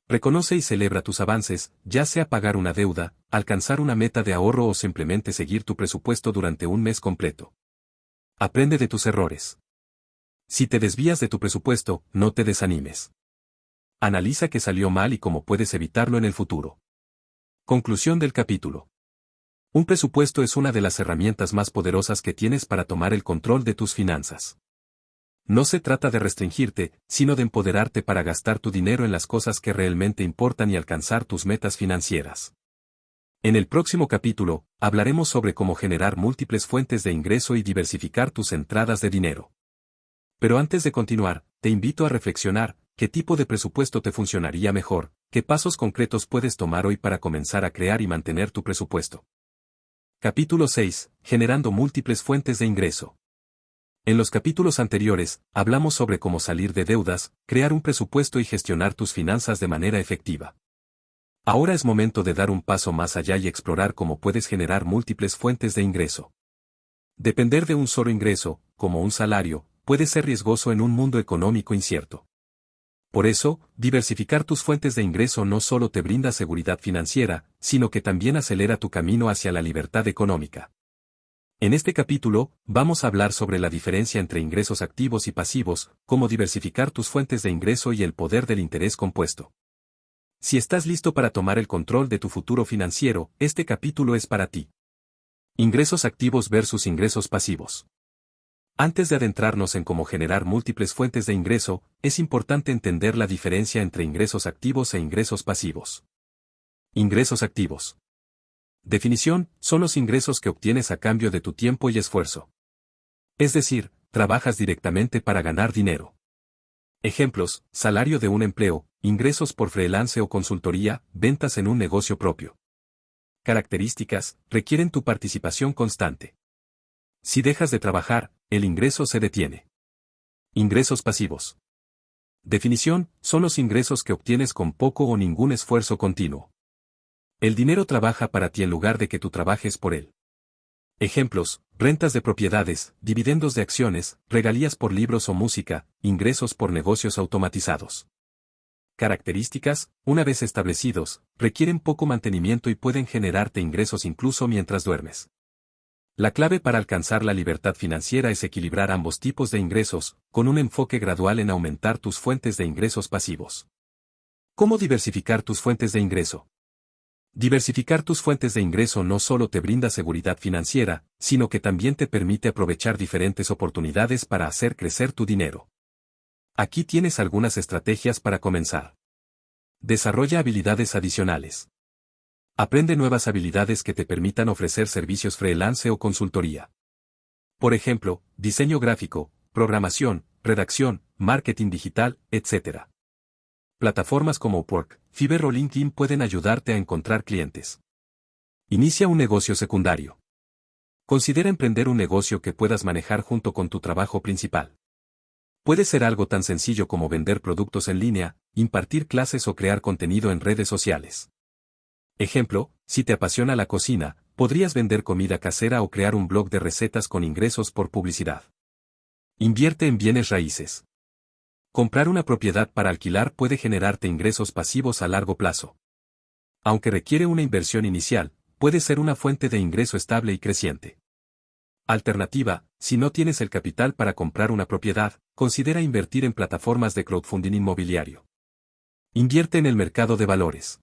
Reconoce y celebra tus avances, ya sea pagar una deuda, alcanzar una meta de ahorro o simplemente seguir tu presupuesto durante un mes completo. Aprende de tus errores. Si te desvías de tu presupuesto, no te desanimes. Analiza qué salió mal y cómo puedes evitarlo en el futuro. Conclusión del capítulo. Un presupuesto es una de las herramientas más poderosas que tienes para tomar el control de tus finanzas. No se trata de restringirte, sino de empoderarte para gastar tu dinero en las cosas que realmente importan y alcanzar tus metas financieras. En el próximo capítulo, hablaremos sobre cómo generar múltiples fuentes de ingreso y diversificar tus entradas de dinero. Pero antes de continuar, te invito a reflexionar, ¿qué tipo de presupuesto te funcionaría mejor? ¿Qué pasos concretos puedes tomar hoy para comenzar a crear y mantener tu presupuesto? Capítulo 6. Generando múltiples fuentes de ingreso. En los capítulos anteriores, hablamos sobre cómo salir de deudas, crear un presupuesto y gestionar tus finanzas de manera efectiva. Ahora es momento de dar un paso más allá y explorar cómo puedes generar múltiples fuentes de ingreso. Depender de un solo ingreso, como un salario, puede ser riesgoso en un mundo económico incierto. Por eso, diversificar tus fuentes de ingreso no solo te brinda seguridad financiera, sino que también acelera tu camino hacia la libertad económica. En este capítulo, vamos a hablar sobre la diferencia entre ingresos activos y pasivos, cómo diversificar tus fuentes de ingreso y el poder del interés compuesto. Si estás listo para tomar el control de tu futuro financiero, este capítulo es para ti. Ingresos activos versus ingresos pasivos. Antes de adentrarnos en cómo generar múltiples fuentes de ingreso, es importante entender la diferencia entre ingresos activos e ingresos pasivos. Ingresos activos. Definición: son los ingresos que obtienes a cambio de tu tiempo y esfuerzo. Es decir, trabajas directamente para ganar dinero. Ejemplos: salario de un empleo, ingresos por freelance o consultoría, ventas en un negocio propio. Características: requieren tu participación constante. Si dejas de trabajar, el ingreso se detiene. Ingresos pasivos. Definición: son los ingresos que obtienes con poco o ningún esfuerzo continuo. El dinero trabaja para ti en lugar de que tú trabajes por él. Ejemplos: rentas de propiedades, dividendos de acciones, regalías por libros o música, ingresos por negocios automatizados. Características: una vez establecidos, requieren poco mantenimiento y pueden generarte ingresos incluso mientras duermes. La clave para alcanzar la libertad financiera es equilibrar ambos tipos de ingresos, con un enfoque gradual en aumentar tus fuentes de ingresos pasivos. ¿Cómo diversificar tus fuentes de ingreso? Diversificar tus fuentes de ingreso no solo te brinda seguridad financiera, sino que también te permite aprovechar diferentes oportunidades para hacer crecer tu dinero. Aquí tienes algunas estrategias para comenzar. Desarrolla habilidades adicionales. Aprende nuevas habilidades que te permitan ofrecer servicios freelance o consultoría. Por ejemplo, diseño gráfico, programación, redacción, marketing digital, etc. Plataformas como Upwork, Fiverr o LinkedIn pueden ayudarte a encontrar clientes. Inicia un negocio secundario. Considera emprender un negocio que puedas manejar junto con tu trabajo principal. Puede ser algo tan sencillo como vender productos en línea, impartir clases o crear contenido en redes sociales. Ejemplo: si te apasiona la cocina, podrías vender comida casera o crear un blog de recetas con ingresos por publicidad. Invierte en bienes raíces. Comprar una propiedad para alquilar puede generarte ingresos pasivos a largo plazo. Aunque requiere una inversión inicial, puede ser una fuente de ingreso estable y creciente. Alternativa: si no tienes el capital para comprar una propiedad, considera invertir en plataformas de crowdfunding inmobiliario. Invierte en el mercado de valores.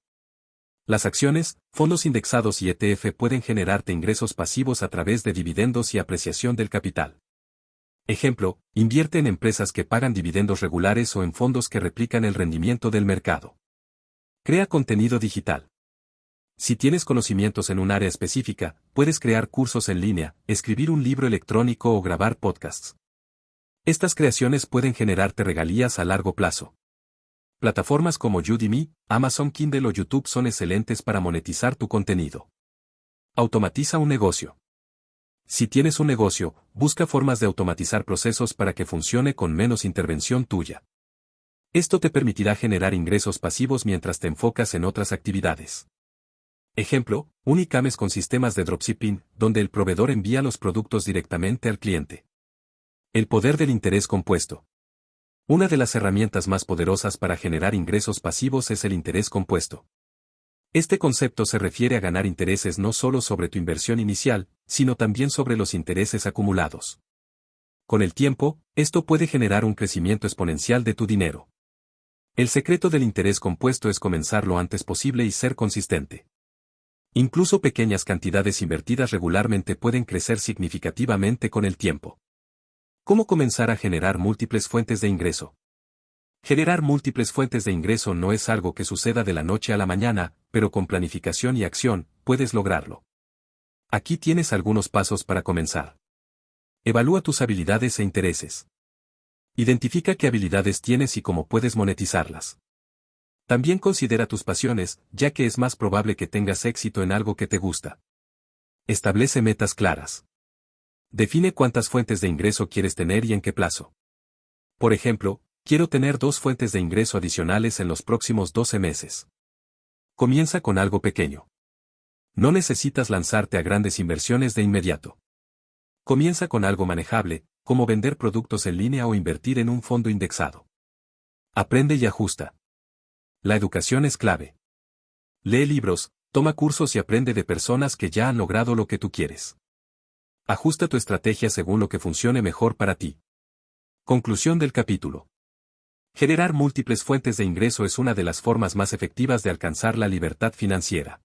Las acciones, fondos indexados y ETF pueden generarte ingresos pasivos a través de dividendos y apreciación del capital. Ejemplo: invierte en empresas que pagan dividendos regulares o en fondos que replican el rendimiento del mercado. Crea contenido digital. Si tienes conocimientos en un área específica, puedes crear cursos en línea, escribir un libro electrónico o grabar podcasts. Estas creaciones pueden generarte regalías a largo plazo. Plataformas como Udemy, Amazon Kindle o YouTube son excelentes para monetizar tu contenido. Automatiza un negocio. Si tienes un negocio, busca formas de automatizar procesos para que funcione con menos intervención tuya. Esto te permitirá generar ingresos pasivos mientras te enfocas en otras actividades. Ejemplo: un e-commerce con sistemas de dropshipping, donde el proveedor envía los productos directamente al cliente. El poder del interés compuesto. Una de las herramientas más poderosas para generar ingresos pasivos es el interés compuesto. Este concepto se refiere a ganar intereses no solo sobre tu inversión inicial, sino también sobre los intereses acumulados. Con el tiempo, esto puede generar un crecimiento exponencial de tu dinero. El secreto del interés compuesto es comenzar lo antes posible y ser consistente. Incluso pequeñas cantidades invertidas regularmente pueden crecer significativamente con el tiempo. ¿Cómo comenzar a generar múltiples fuentes de ingreso? Generar múltiples fuentes de ingreso no es algo que suceda de la noche a la mañana, pero con planificación y acción, puedes lograrlo. Aquí tienes algunos pasos para comenzar. Evalúa tus habilidades e intereses. Identifica qué habilidades tienes y cómo puedes monetizarlas. También considera tus pasiones, ya que es más probable que tengas éxito en algo que te gusta. Establece metas claras. Define cuántas fuentes de ingreso quieres tener y en qué plazo. Por ejemplo, quiero tener 2 fuentes de ingreso adicionales en los próximos 12 meses. Comienza con algo pequeño. No necesitas lanzarte a grandes inversiones de inmediato. Comienza con algo manejable, como vender productos en línea o invertir en un fondo indexado. Aprende y ajusta. La educación es clave. Lee libros, toma cursos y aprende de personas que ya han logrado lo que tú quieres. Ajusta tu estrategia según lo que funcione mejor para ti. Conclusión del capítulo. Generar múltiples fuentes de ingreso es una de las formas más efectivas de alcanzar la libertad financiera.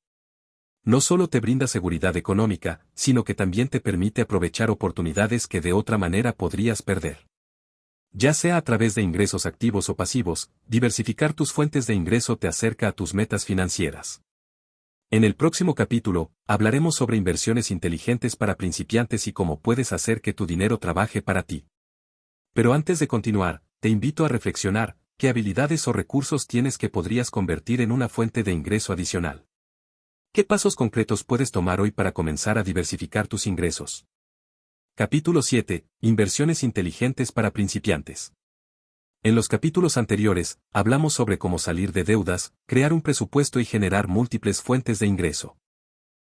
No solo te brinda seguridad económica, sino que también te permite aprovechar oportunidades que de otra manera podrías perder. Ya sea a través de ingresos activos o pasivos, diversificar tus fuentes de ingreso te acerca a tus metas financieras. En el próximo capítulo, hablaremos sobre inversiones inteligentes para principiantes y cómo puedes hacer que tu dinero trabaje para ti. Pero antes de continuar, te invito a reflexionar: ¿qué habilidades o recursos tienes que podrías convertir en una fuente de ingreso adicional? ¿Qué pasos concretos puedes tomar hoy para comenzar a diversificar tus ingresos? Capítulo 7. Inversiones inteligentes para principiantes. En los capítulos anteriores, hablamos sobre cómo salir de deudas, crear un presupuesto y generar múltiples fuentes de ingreso.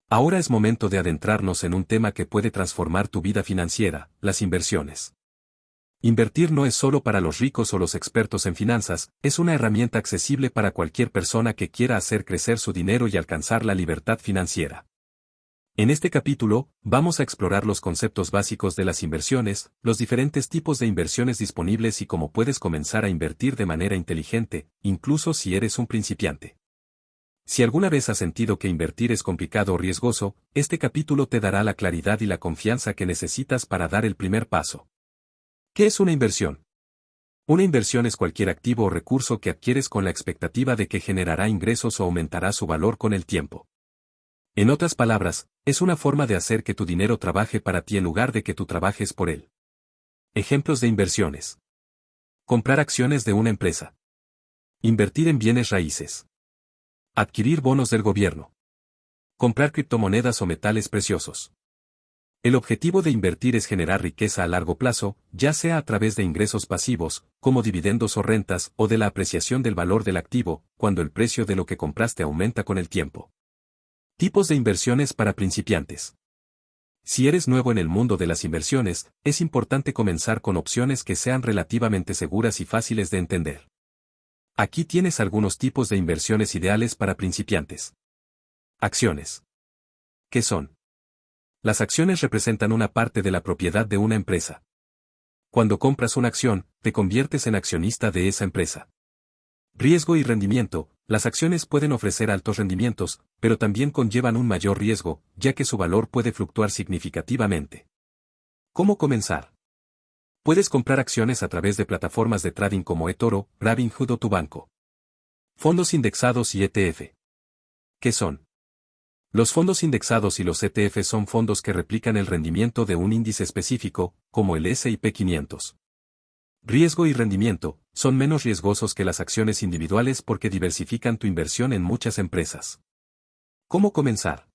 Ahora es momento de adentrarnos en un tema que puede transformar tu vida financiera: las inversiones. Invertir no es solo para los ricos o los expertos en finanzas, es una herramienta accesible para cualquier persona que quiera hacer crecer su dinero y alcanzar la libertad financiera. En este capítulo, vamos a explorar los conceptos básicos de las inversiones, los diferentes tipos de inversiones disponibles y cómo puedes comenzar a invertir de manera inteligente, incluso si eres un principiante. Si alguna vez has sentido que invertir es complicado o riesgoso, este capítulo te dará la claridad y la confianza que necesitas para dar el primer paso. ¿Qué es una inversión? Una inversión es cualquier activo o recurso que adquieres con la expectativa de que generará ingresos o aumentará su valor con el tiempo. En otras palabras, es una forma de hacer que tu dinero trabaje para ti en lugar de que tú trabajes por él. Ejemplos de inversiones. Comprar acciones de una empresa. Invertir en bienes raíces. Adquirir bonos del gobierno. Comprar criptomonedas o metales preciosos. El objetivo de invertir es generar riqueza a largo plazo, ya sea a través de ingresos pasivos, como dividendos o rentas, o de la apreciación del valor del activo, cuando el precio de lo que compraste aumenta con el tiempo. Tipos de inversiones para principiantes. Si eres nuevo en el mundo de las inversiones, es importante comenzar con opciones que sean relativamente seguras y fáciles de entender. Aquí tienes algunos tipos de inversiones ideales para principiantes. Acciones. ¿Qué son? Las acciones representan una parte de la propiedad de una empresa. Cuando compras una acción, te conviertes en accionista de esa empresa. Riesgo y rendimiento. Las acciones pueden ofrecer altos rendimientos, pero también conllevan un mayor riesgo, ya que su valor puede fluctuar significativamente. ¿Cómo comenzar? Puedes comprar acciones a través de plataformas de trading como eToro, Robinhood o tu banco. Fondos indexados y ETF. ¿Qué son? Los fondos indexados y los ETF son fondos que replican el rendimiento de un índice específico, como el S&P 500. Riesgo y rendimiento. Son menos riesgosos que las acciones individuales porque diversifican tu inversión en muchas empresas. ¿Cómo comenzar?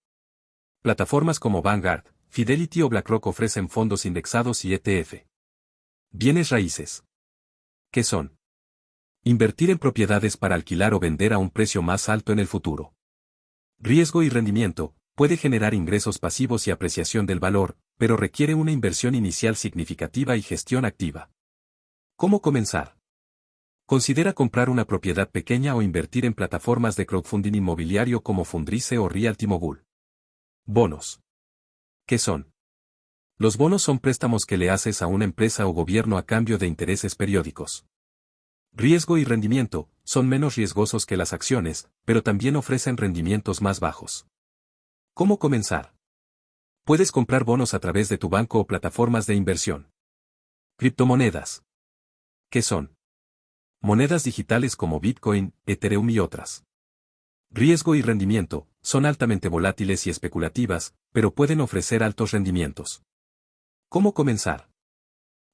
Plataformas como Vanguard, Fidelity o BlackRock ofrecen fondos indexados y ETF. Bienes raíces. ¿Qué son? Invertir en propiedades para alquilar o vender a un precio más alto en el futuro. Riesgo y rendimiento. Puede generar ingresos pasivos y apreciación del valor, pero requiere una inversión inicial significativa y gestión activa. ¿Cómo comenzar? Considera comprar una propiedad pequeña o invertir en plataformas de crowdfunding inmobiliario como Fundrise o Realty Mogul. Bonos. ¿Qué son? Los bonos son préstamos que le haces a una empresa o gobierno a cambio de intereses periódicos. Riesgo y rendimiento. Son menos riesgosos que las acciones, pero también ofrecen rendimientos más bajos. ¿Cómo comenzar? Puedes comprar bonos a través de tu banco o plataformas de inversión. Criptomonedas. ¿Qué son? Monedas digitales como Bitcoin, Ethereum y otras. Riesgo y rendimiento. Son altamente volátiles y especulativas, pero pueden ofrecer altos rendimientos. ¿Cómo comenzar?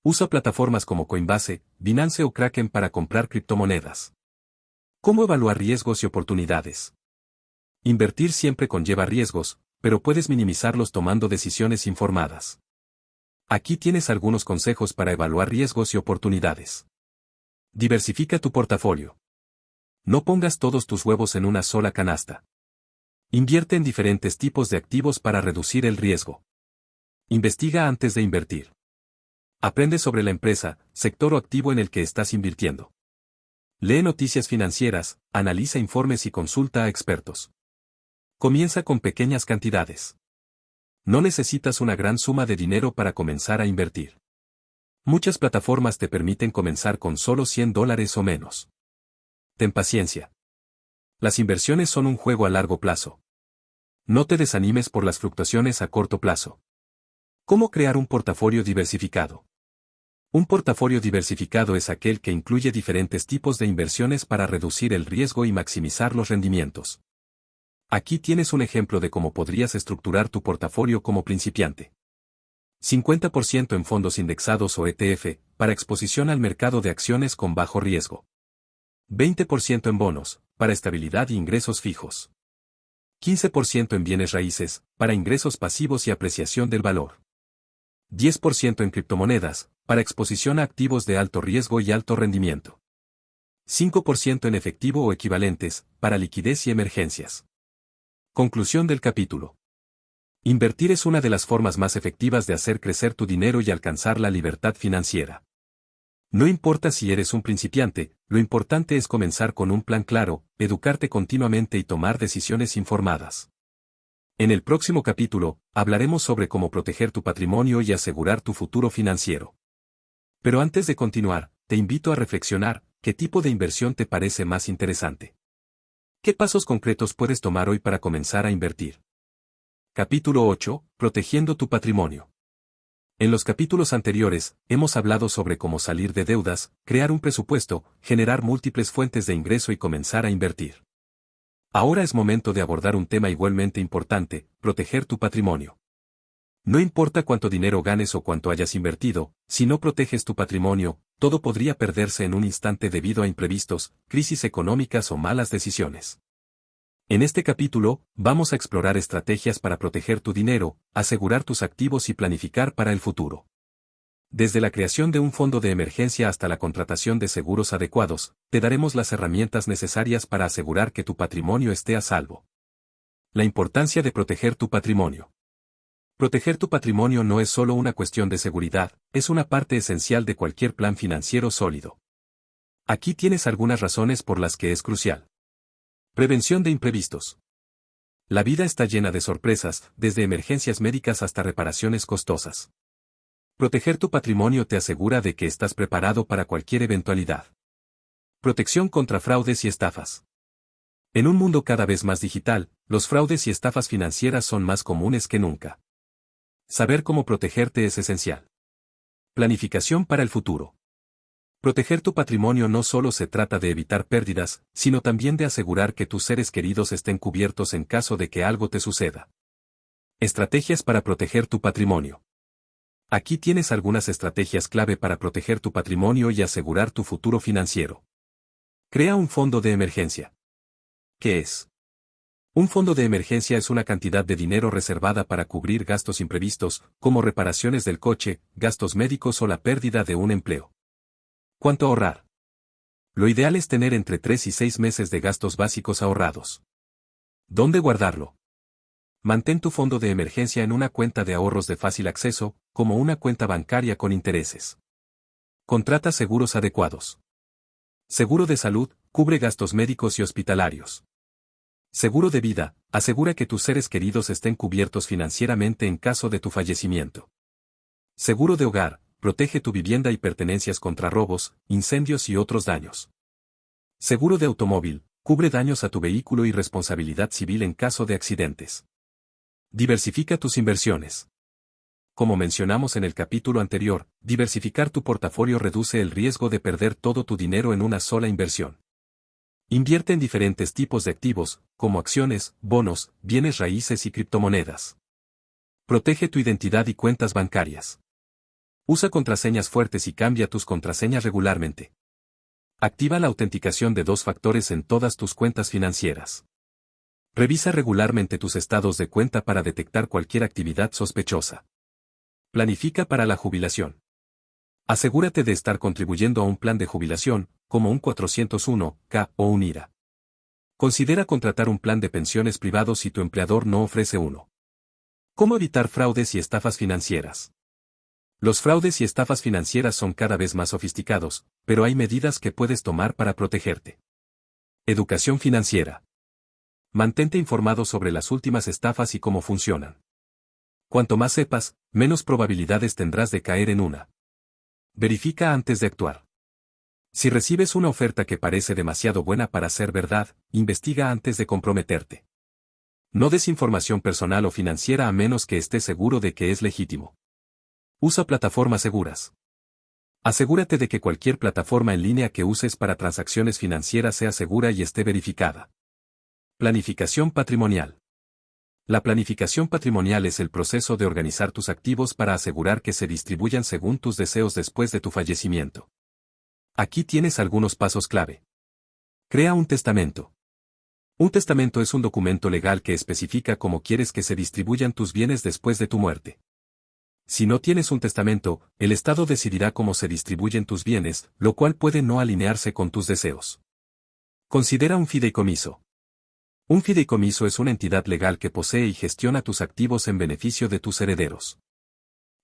Usa plataformas como Coinbase, Binance o Kraken para comprar criptomonedas. ¿Cómo evaluar riesgos y oportunidades? Invertir siempre conlleva riesgos, pero puedes minimizarlos tomando decisiones informadas. Aquí tienes algunos consejos para evaluar riesgos y oportunidades. Diversifica tu portafolio. No pongas todos tus huevos en una sola canasta. Invierte en diferentes tipos de activos para reducir el riesgo. Investiga antes de invertir. Aprende sobre la empresa, sector o activo en el que estás invirtiendo. Lee noticias financieras, analiza informes y consulta a expertos. Comienza con pequeñas cantidades. No necesitas una gran suma de dinero para comenzar a invertir. Muchas plataformas te permiten comenzar con solo $100 o menos. Ten paciencia. Las inversiones son un juego a largo plazo. No te desanimes por las fluctuaciones a corto plazo. ¿Cómo crear un portafolio diversificado? Un portafolio diversificado es aquel que incluye diferentes tipos de inversiones para reducir el riesgo y maximizar los rendimientos. Aquí tienes un ejemplo de cómo podrías estructurar tu portafolio como principiante. 50% en fondos indexados o ETF, para exposición al mercado de acciones con bajo riesgo. 20% en bonos, para estabilidad y ingresos fijos. 15% en bienes raíces, para ingresos pasivos y apreciación del valor. 10% en criptomonedas, para exposición a activos de alto riesgo y alto rendimiento. 5% en efectivo o equivalentes, para liquidez y emergencias. Conclusión del capítulo. Invertir es una de las formas más efectivas de hacer crecer tu dinero y alcanzar la libertad financiera. No importa si eres un principiante, lo importante es comenzar con un plan claro, educarte continuamente y tomar decisiones informadas. En el próximo capítulo, hablaremos sobre cómo proteger tu patrimonio y asegurar tu futuro financiero. Pero antes de continuar, te invito a reflexionar, ¿qué tipo de inversión te parece más interesante? ¿Qué pasos concretos puedes tomar hoy para comenzar a invertir? Capítulo 8. Protegiendo tu patrimonio. En los capítulos anteriores, hemos hablado sobre cómo salir de deudas, crear un presupuesto, generar múltiples fuentes de ingreso y comenzar a invertir. Ahora es momento de abordar un tema igualmente importante, proteger tu patrimonio. No importa cuánto dinero ganes o cuánto hayas invertido, si no proteges tu patrimonio, todo podría perderse en un instante debido a imprevistos, crisis económicas o malas decisiones. En este capítulo, vamos a explorar estrategias para proteger tu dinero, asegurar tus activos y planificar para el futuro. Desde la creación de un fondo de emergencia hasta la contratación de seguros adecuados, te daremos las herramientas necesarias para asegurar que tu patrimonio esté a salvo. La importancia de proteger tu patrimonio. Proteger tu patrimonio no es solo una cuestión de seguridad, es una parte esencial de cualquier plan financiero sólido. Aquí tienes algunas razones por las que es crucial. Prevención de imprevistos. La vida está llena de sorpresas, desde emergencias médicas hasta reparaciones costosas. Proteger tu patrimonio te asegura de que estás preparado para cualquier eventualidad. Protección contra fraudes y estafas. En un mundo cada vez más digital, los fraudes y estafas financieras son más comunes que nunca. Saber cómo protegerte es esencial. Planificación para el futuro. Proteger tu patrimonio no solo se trata de evitar pérdidas, sino también de asegurar que tus seres queridos estén cubiertos en caso de que algo te suceda. Estrategias para proteger tu patrimonio. Aquí tienes algunas estrategias clave para proteger tu patrimonio y asegurar tu futuro financiero. Crea un fondo de emergencia. ¿Qué es? Un fondo de emergencia es una cantidad de dinero reservada para cubrir gastos imprevistos, como reparaciones del coche, gastos médicos o la pérdida de un empleo. ¿Cuánto ahorrar? Lo ideal es tener entre 3 y 6 meses de gastos básicos ahorrados. ¿Dónde guardarlo? Mantén tu fondo de emergencia en una cuenta de ahorros de fácil acceso, como una cuenta bancaria con intereses. Contrata seguros adecuados. Seguro de salud, cubre gastos médicos y hospitalarios. Seguro de vida, asegura que tus seres queridos estén cubiertos financieramente en caso de tu fallecimiento. Seguro de hogar, protege tu vivienda y pertenencias contra robos, incendios y otros daños. Seguro de automóvil, cubre daños a tu vehículo y responsabilidad civil en caso de accidentes. Diversifica tus inversiones. Como mencionamos en el capítulo anterior, diversificar tu portafolio reduce el riesgo de perder todo tu dinero en una sola inversión. Invierte en diferentes tipos de activos, como acciones, bonos, bienes raíces y criptomonedas. Protege tu identidad y cuentas bancarias. Usa contraseñas fuertes y cambia tus contraseñas regularmente. Activa la autenticación de 2 factores en todas tus cuentas financieras. Revisa regularmente tus estados de cuenta para detectar cualquier actividad sospechosa. Planifica para la jubilación. Asegúrate de estar contribuyendo a un plan de jubilación, como un 401(k) o un IRA. Considera contratar un plan de pensiones privado si tu empleador no ofrece uno. ¿Cómo evitar fraudes y estafas financieras? Los fraudes y estafas financieras son cada vez más sofisticados, pero hay medidas que puedes tomar para protegerte. Educación financiera. Mantente informado sobre las últimas estafas y cómo funcionan. Cuanto más sepas, menos probabilidades tendrás de caer en una. Verifica antes de actuar. Si recibes una oferta que parece demasiado buena para ser verdad, investiga antes de comprometerte. No des información personal o financiera a menos que estés seguro de que es legítimo. Usa plataformas seguras. Asegúrate de que cualquier plataforma en línea que uses para transacciones financieras sea segura y esté verificada. Planificación patrimonial. La planificación patrimonial es el proceso de organizar tus activos para asegurar que se distribuyan según tus deseos después de tu fallecimiento. Aquí tienes algunos pasos clave. Crea un testamento. Un testamento es un documento legal que especifica cómo quieres que se distribuyan tus bienes después de tu muerte. Si no tienes un testamento, el Estado decidirá cómo se distribuyen tus bienes, lo cual puede no alinearse con tus deseos. Considera un fideicomiso. Un fideicomiso es una entidad legal que posee y gestiona tus activos en beneficio de tus herederos.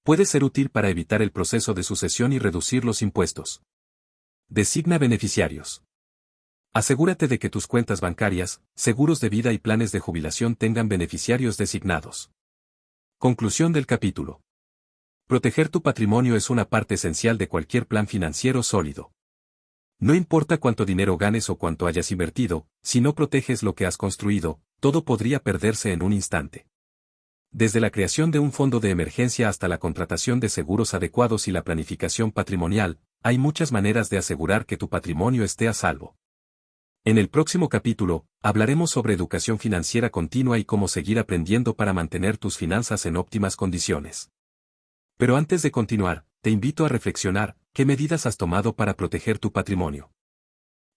Puede ser útil para evitar el proceso de sucesión y reducir los impuestos. Designa beneficiarios. Asegúrate de que tus cuentas bancarias, seguros de vida y planes de jubilación tengan beneficiarios designados. Conclusión del capítulo. Proteger tu patrimonio es una parte esencial de cualquier plan financiero sólido. No importa cuánto dinero ganes o cuánto hayas invertido, si no proteges lo que has construido, todo podría perderse en un instante. Desde la creación de un fondo de emergencia hasta la contratación de seguros adecuados y la planificación patrimonial, hay muchas maneras de asegurar que tu patrimonio esté a salvo. En el próximo capítulo, hablaremos sobre educación financiera continua y cómo seguir aprendiendo para mantener tus finanzas en óptimas condiciones. Pero antes de continuar, te invito a reflexionar, ¿qué medidas has tomado para proteger tu patrimonio?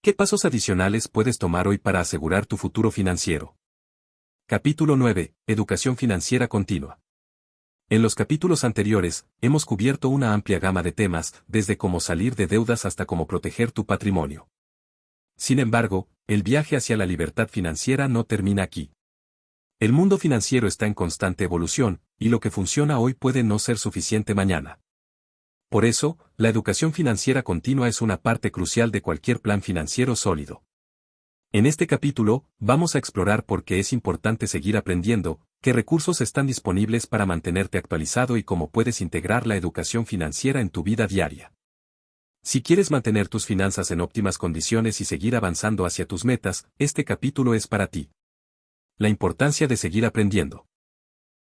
¿Qué pasos adicionales puedes tomar hoy para asegurar tu futuro financiero? Capítulo 9. Educación financiera continua. En los capítulos anteriores, hemos cubierto una amplia gama de temas, desde cómo salir de deudas hasta cómo proteger tu patrimonio. Sin embargo, el viaje hacia la libertad financiera no termina aquí. El mundo financiero está en constante evolución, y lo que funciona hoy puede no ser suficiente mañana. Por eso, la educación financiera continua es una parte crucial de cualquier plan financiero sólido. En este capítulo, vamos a explorar por qué es importante seguir aprendiendo, qué recursos están disponibles para mantenerte actualizado y cómo puedes integrar la educación financiera en tu vida diaria. Si quieres mantener tus finanzas en óptimas condiciones y seguir avanzando hacia tus metas, este capítulo es para ti. La importancia de seguir aprendiendo.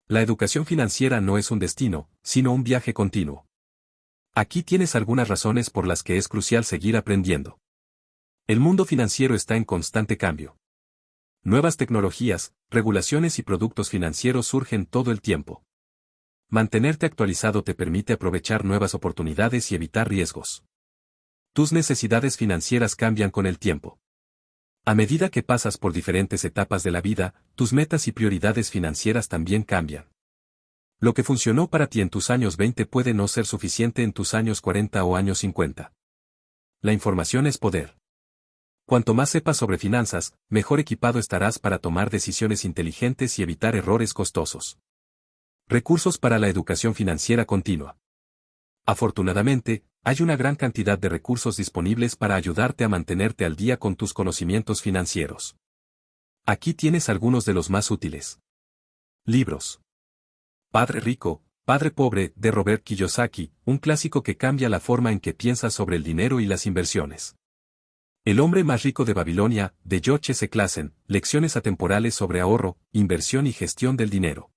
La educación financiera no es un destino, sino un viaje continuo. Aquí tienes algunas razones por las que es crucial seguir aprendiendo. El mundo financiero está en constante cambio. Nuevas tecnologías, regulaciones y productos financieros surgen todo el tiempo. Mantenerte actualizado te permite aprovechar nuevas oportunidades y evitar riesgos. Tus necesidades financieras cambian con el tiempo. A medida que pasas por diferentes etapas de la vida, tus metas y prioridades financieras también cambian. Lo que funcionó para ti en tus años 20 puede no ser suficiente en tus años 40 o años 50. La información es poder. Cuanto más sepas sobre finanzas, mejor equipado estarás para tomar decisiones inteligentes y evitar errores costosos. Recursos para la educación financiera continua. Afortunadamente, hay una gran cantidad de recursos disponibles para ayudarte a mantenerte al día con tus conocimientos financieros. Aquí tienes algunos de los más útiles. Libros. Padre Rico, Padre Pobre, de Robert Kiyosaki, un clásico que cambia la forma en que piensas sobre el dinero y las inversiones. El hombre más rico de Babilonia, de George S. Clason, lecciones atemporales sobre ahorro, inversión y gestión del dinero.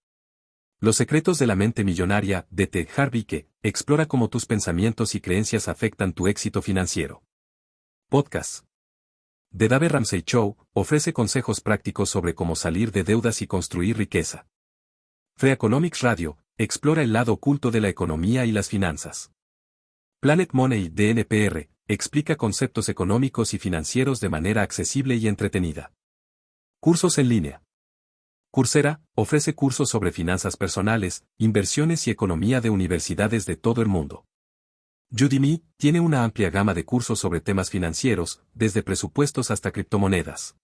Los secretos de la mente millonaria, de T. Harv Eker, explora cómo tus pensamientos y creencias afectan tu éxito financiero. Podcast. The Dave Ramsey Show, ofrece consejos prácticos sobre cómo salir de deudas y construir riqueza. Free Economics Radio, explora el lado oculto de la economía y las finanzas. Planet Money de NPR, explica conceptos económicos y financieros de manera accesible y entretenida. Cursos en línea. Coursera, ofrece cursos sobre finanzas personales, inversiones y economía de universidades de todo el mundo. Udemy, tiene una amplia gama de cursos sobre temas financieros, desde presupuestos hasta criptomonedas.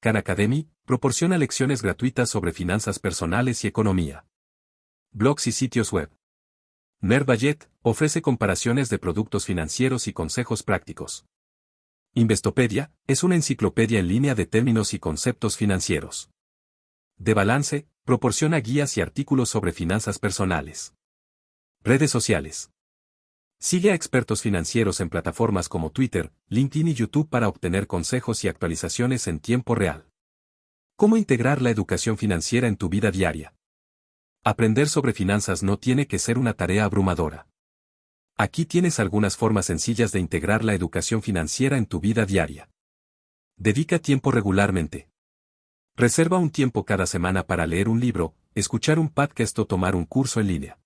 Khan Academy, proporciona lecciones gratuitas sobre finanzas personales y economía. Blogs y sitios web. NerdBudget, ofrece comparaciones de productos financieros y consejos prácticos. Investopedia, es una enciclopedia en línea de términos y conceptos financieros. The Balance, proporciona guías y artículos sobre finanzas personales. Redes sociales. Sigue a expertos financieros en plataformas como Twitter, LinkedIn y YouTube para obtener consejos y actualizaciones en tiempo real. ¿Cómo integrar la educación financiera en tu vida diaria? Aprender sobre finanzas no tiene que ser una tarea abrumadora. Aquí tienes algunas formas sencillas de integrar la educación financiera en tu vida diaria. Dedica tiempo regularmente. Reserva un tiempo cada semana para leer un libro, escuchar un podcast o tomar un curso en línea.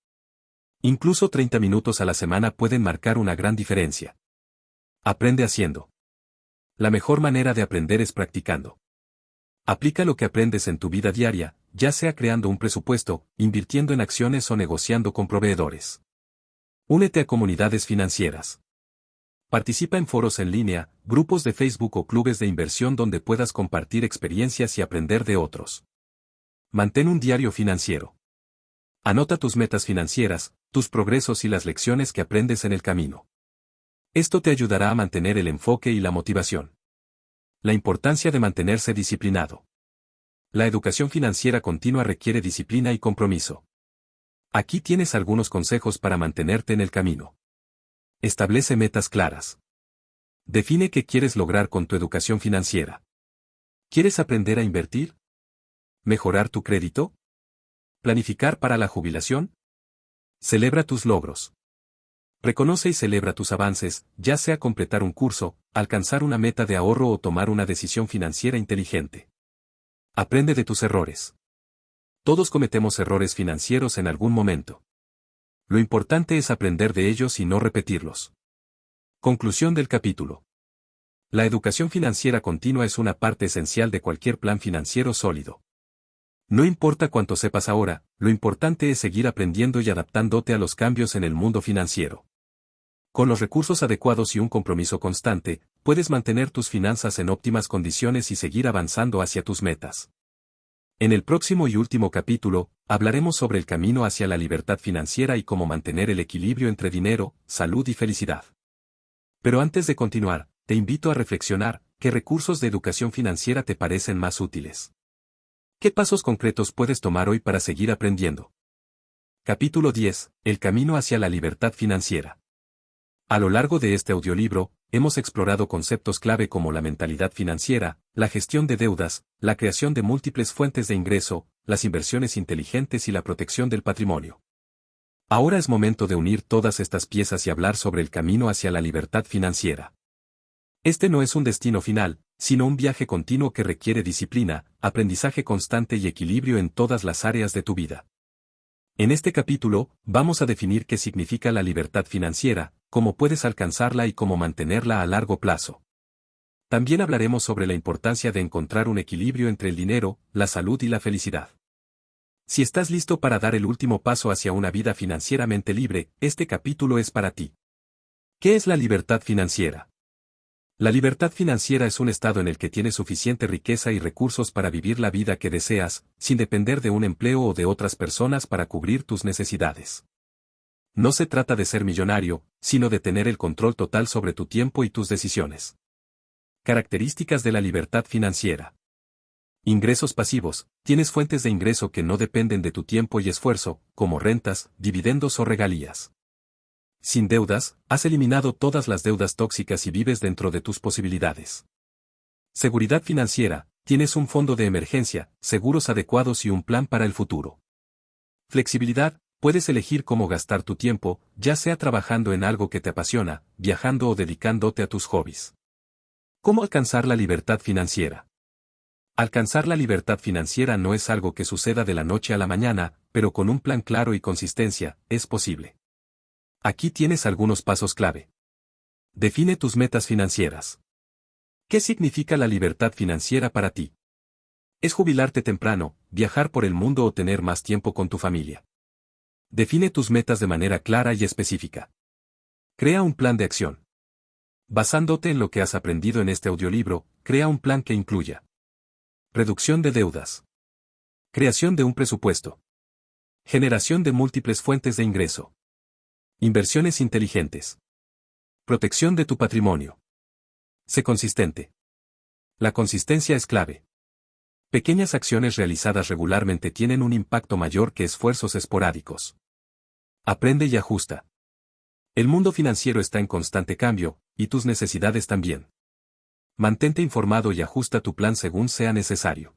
Incluso 30 minutos a la semana pueden marcar una gran diferencia. Aprende haciendo. La mejor manera de aprender es practicando. Aplica lo que aprendes en tu vida diaria, ya sea creando un presupuesto, invirtiendo en acciones o negociando con proveedores. Únete a comunidades financieras. Participa en foros en línea, grupos de Facebook o clubes de inversión donde puedas compartir experiencias y aprender de otros. Mantén un diario financiero. Anota tus metas financieras, tus progresos y las lecciones que aprendes en el camino. Esto te ayudará a mantener el enfoque y la motivación. La importancia de mantenerse disciplinado. La educación financiera continua requiere disciplina y compromiso. Aquí tienes algunos consejos para mantenerte en el camino. Establece metas claras. Define qué quieres lograr con tu educación financiera. ¿Quieres aprender a invertir? ¿Mejorar tu crédito? ¿Planificar para la jubilación? Celebra tus logros. Reconoce y celebra tus avances, ya sea completar un curso, alcanzar una meta de ahorro o tomar una decisión financiera inteligente. Aprende de tus errores. Todos cometemos errores financieros en algún momento. Lo importante es aprender de ellos y no repetirlos. Conclusión del capítulo. La educación financiera continua es una parte esencial de cualquier plan financiero sólido. No importa cuánto sepas ahora, lo importante es seguir aprendiendo y adaptándote a los cambios en el mundo financiero. Con los recursos adecuados y un compromiso constante, puedes mantener tus finanzas en óptimas condiciones y seguir avanzando hacia tus metas. En el próximo y último capítulo, hablaremos sobre el camino hacia la libertad financiera y cómo mantener el equilibrio entre dinero, salud y felicidad. Pero antes de continuar, te invito a reflexionar, ¿qué recursos de educación financiera te parecen más útiles? ¿Qué pasos concretos puedes tomar hoy para seguir aprendiendo? Capítulo 10. El camino hacia la libertad financiera. A lo largo de este audiolibro, hemos explorado conceptos clave como la mentalidad financiera, la gestión de deudas, la creación de múltiples fuentes de ingreso, las inversiones inteligentes y la protección del patrimonio. Ahora es momento de unir todas estas piezas y hablar sobre el camino hacia la libertad financiera. Este no es un destino final, sino un viaje continuo que requiere disciplina, aprendizaje constante y equilibrio en todas las áreas de tu vida. En este capítulo, vamos a definir qué significa la libertad financiera, cómo puedes alcanzarla y cómo mantenerla a largo plazo. También hablaremos sobre la importancia de encontrar un equilibrio entre el dinero, la salud y la felicidad. Si estás listo para dar el último paso hacia una vida financieramente libre, este capítulo es para ti. ¿Qué es la libertad financiera? La libertad financiera es un estado en el que tienes suficiente riqueza y recursos para vivir la vida que deseas, sin depender de un empleo o de otras personas para cubrir tus necesidades. No se trata de ser millonario, sino de tener el control total sobre tu tiempo y tus decisiones. Características de la libertad financiera. Ingresos pasivos. Tienes fuentes de ingreso que no dependen de tu tiempo y esfuerzo, como rentas, dividendos o regalías. Sin deudas, has eliminado todas las deudas tóxicas y vives dentro de tus posibilidades. Seguridad financiera. Tienes un fondo de emergencia, seguros adecuados y un plan para el futuro. Flexibilidad. Puedes elegir cómo gastar tu tiempo, ya sea trabajando en algo que te apasiona, viajando o dedicándote a tus hobbies. ¿Cómo alcanzar la libertad financiera? Alcanzar la libertad financiera no es algo que suceda de la noche a la mañana, pero con un plan claro y consistencia, es posible. Aquí tienes algunos pasos clave. Define tus metas financieras. ¿Qué significa la libertad financiera para ti? ¿Es jubilarte temprano, viajar por el mundo o tener más tiempo con tu familia? Define tus metas de manera clara y específica. Crea un plan de acción. Basándote en lo que has aprendido en este audiolibro, crea un plan que incluya reducción de deudas, creación de un presupuesto, generación de múltiples fuentes de ingreso, inversiones inteligentes, protección de tu patrimonio. Sé consistente. La consistencia es clave. Pequeñas acciones realizadas regularmente tienen un impacto mayor que esfuerzos esporádicos. Aprende y ajusta. El mundo financiero está en constante cambio, y tus necesidades también. Mantente informado y ajusta tu plan según sea necesario.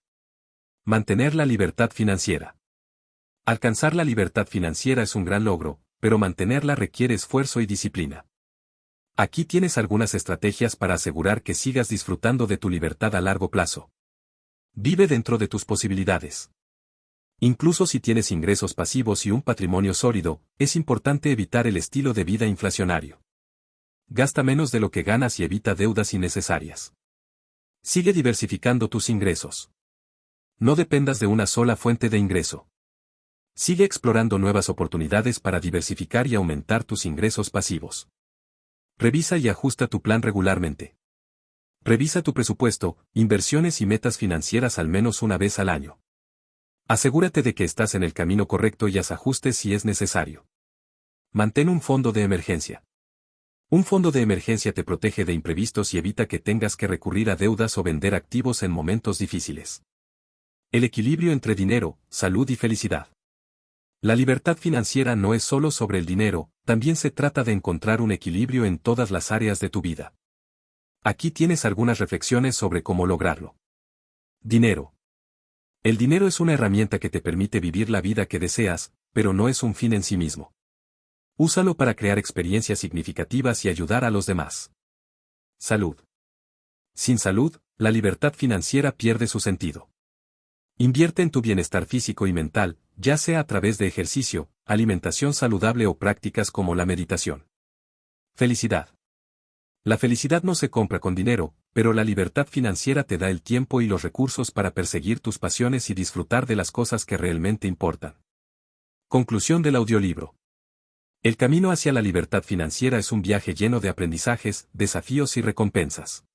Mantener la libertad financiera. Alcanzar la libertad financiera es un gran logro, pero mantenerla requiere esfuerzo y disciplina. Aquí tienes algunas estrategias para asegurar que sigas disfrutando de tu libertad a largo plazo. Vive dentro de tus posibilidades. Incluso si tienes ingresos pasivos y un patrimonio sólido, es importante evitar el estilo de vida inflacionario. Gasta menos de lo que ganas y evita deudas innecesarias. Sigue diversificando tus ingresos. No dependas de una sola fuente de ingreso. Sigue explorando nuevas oportunidades para diversificar y aumentar tus ingresos pasivos. Revisa y ajusta tu plan regularmente. Revisa tu presupuesto, inversiones y metas financieras al menos una vez al año. Asegúrate de que estás en el camino correcto y haz ajustes si es necesario. Mantén un fondo de emergencia. Un fondo de emergencia te protege de imprevistos y evita que tengas que recurrir a deudas o vender activos en momentos difíciles. El equilibrio entre dinero, salud y felicidad. La libertad financiera no es solo sobre el dinero, también se trata de encontrar un equilibrio en todas las áreas de tu vida. Aquí tienes algunas reflexiones sobre cómo lograrlo. Dinero. El dinero es una herramienta que te permite vivir la vida que deseas, pero no es un fin en sí mismo. Úsalo para crear experiencias significativas y ayudar a los demás. Salud. Sin salud, la libertad financiera pierde su sentido. Invierte en tu bienestar físico y mental, ya sea a través de ejercicio, alimentación saludable o prácticas como la meditación. Felicidad. La felicidad no se compra con dinero, pero la libertad financiera te da el tiempo y los recursos para perseguir tus pasiones y disfrutar de las cosas que realmente importan. Conclusión del audiolibro. El camino hacia la libertad financiera es un viaje lleno de aprendizajes, desafíos y recompensas.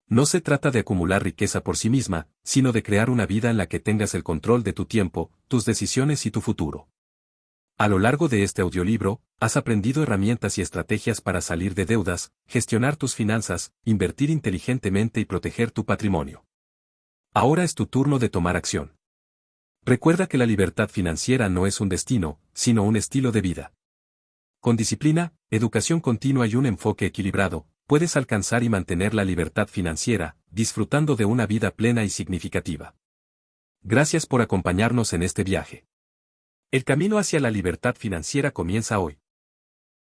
No se trata de acumular riqueza por sí misma, sino de crear una vida en la que tengas el control de tu tiempo, tus decisiones y tu futuro. A lo largo de este audiolibro, has aprendido herramientas y estrategias para salir de deudas, gestionar tus finanzas, invertir inteligentemente y proteger tu patrimonio. Ahora es tu turno de tomar acción. Recuerda que la libertad financiera no es un destino, sino un estilo de vida. Con disciplina, educación continua y un enfoque equilibrado, puedes alcanzar y mantener la libertad financiera, disfrutando de una vida plena y significativa. Gracias por acompañarnos en este viaje. El camino hacia la libertad financiera comienza hoy.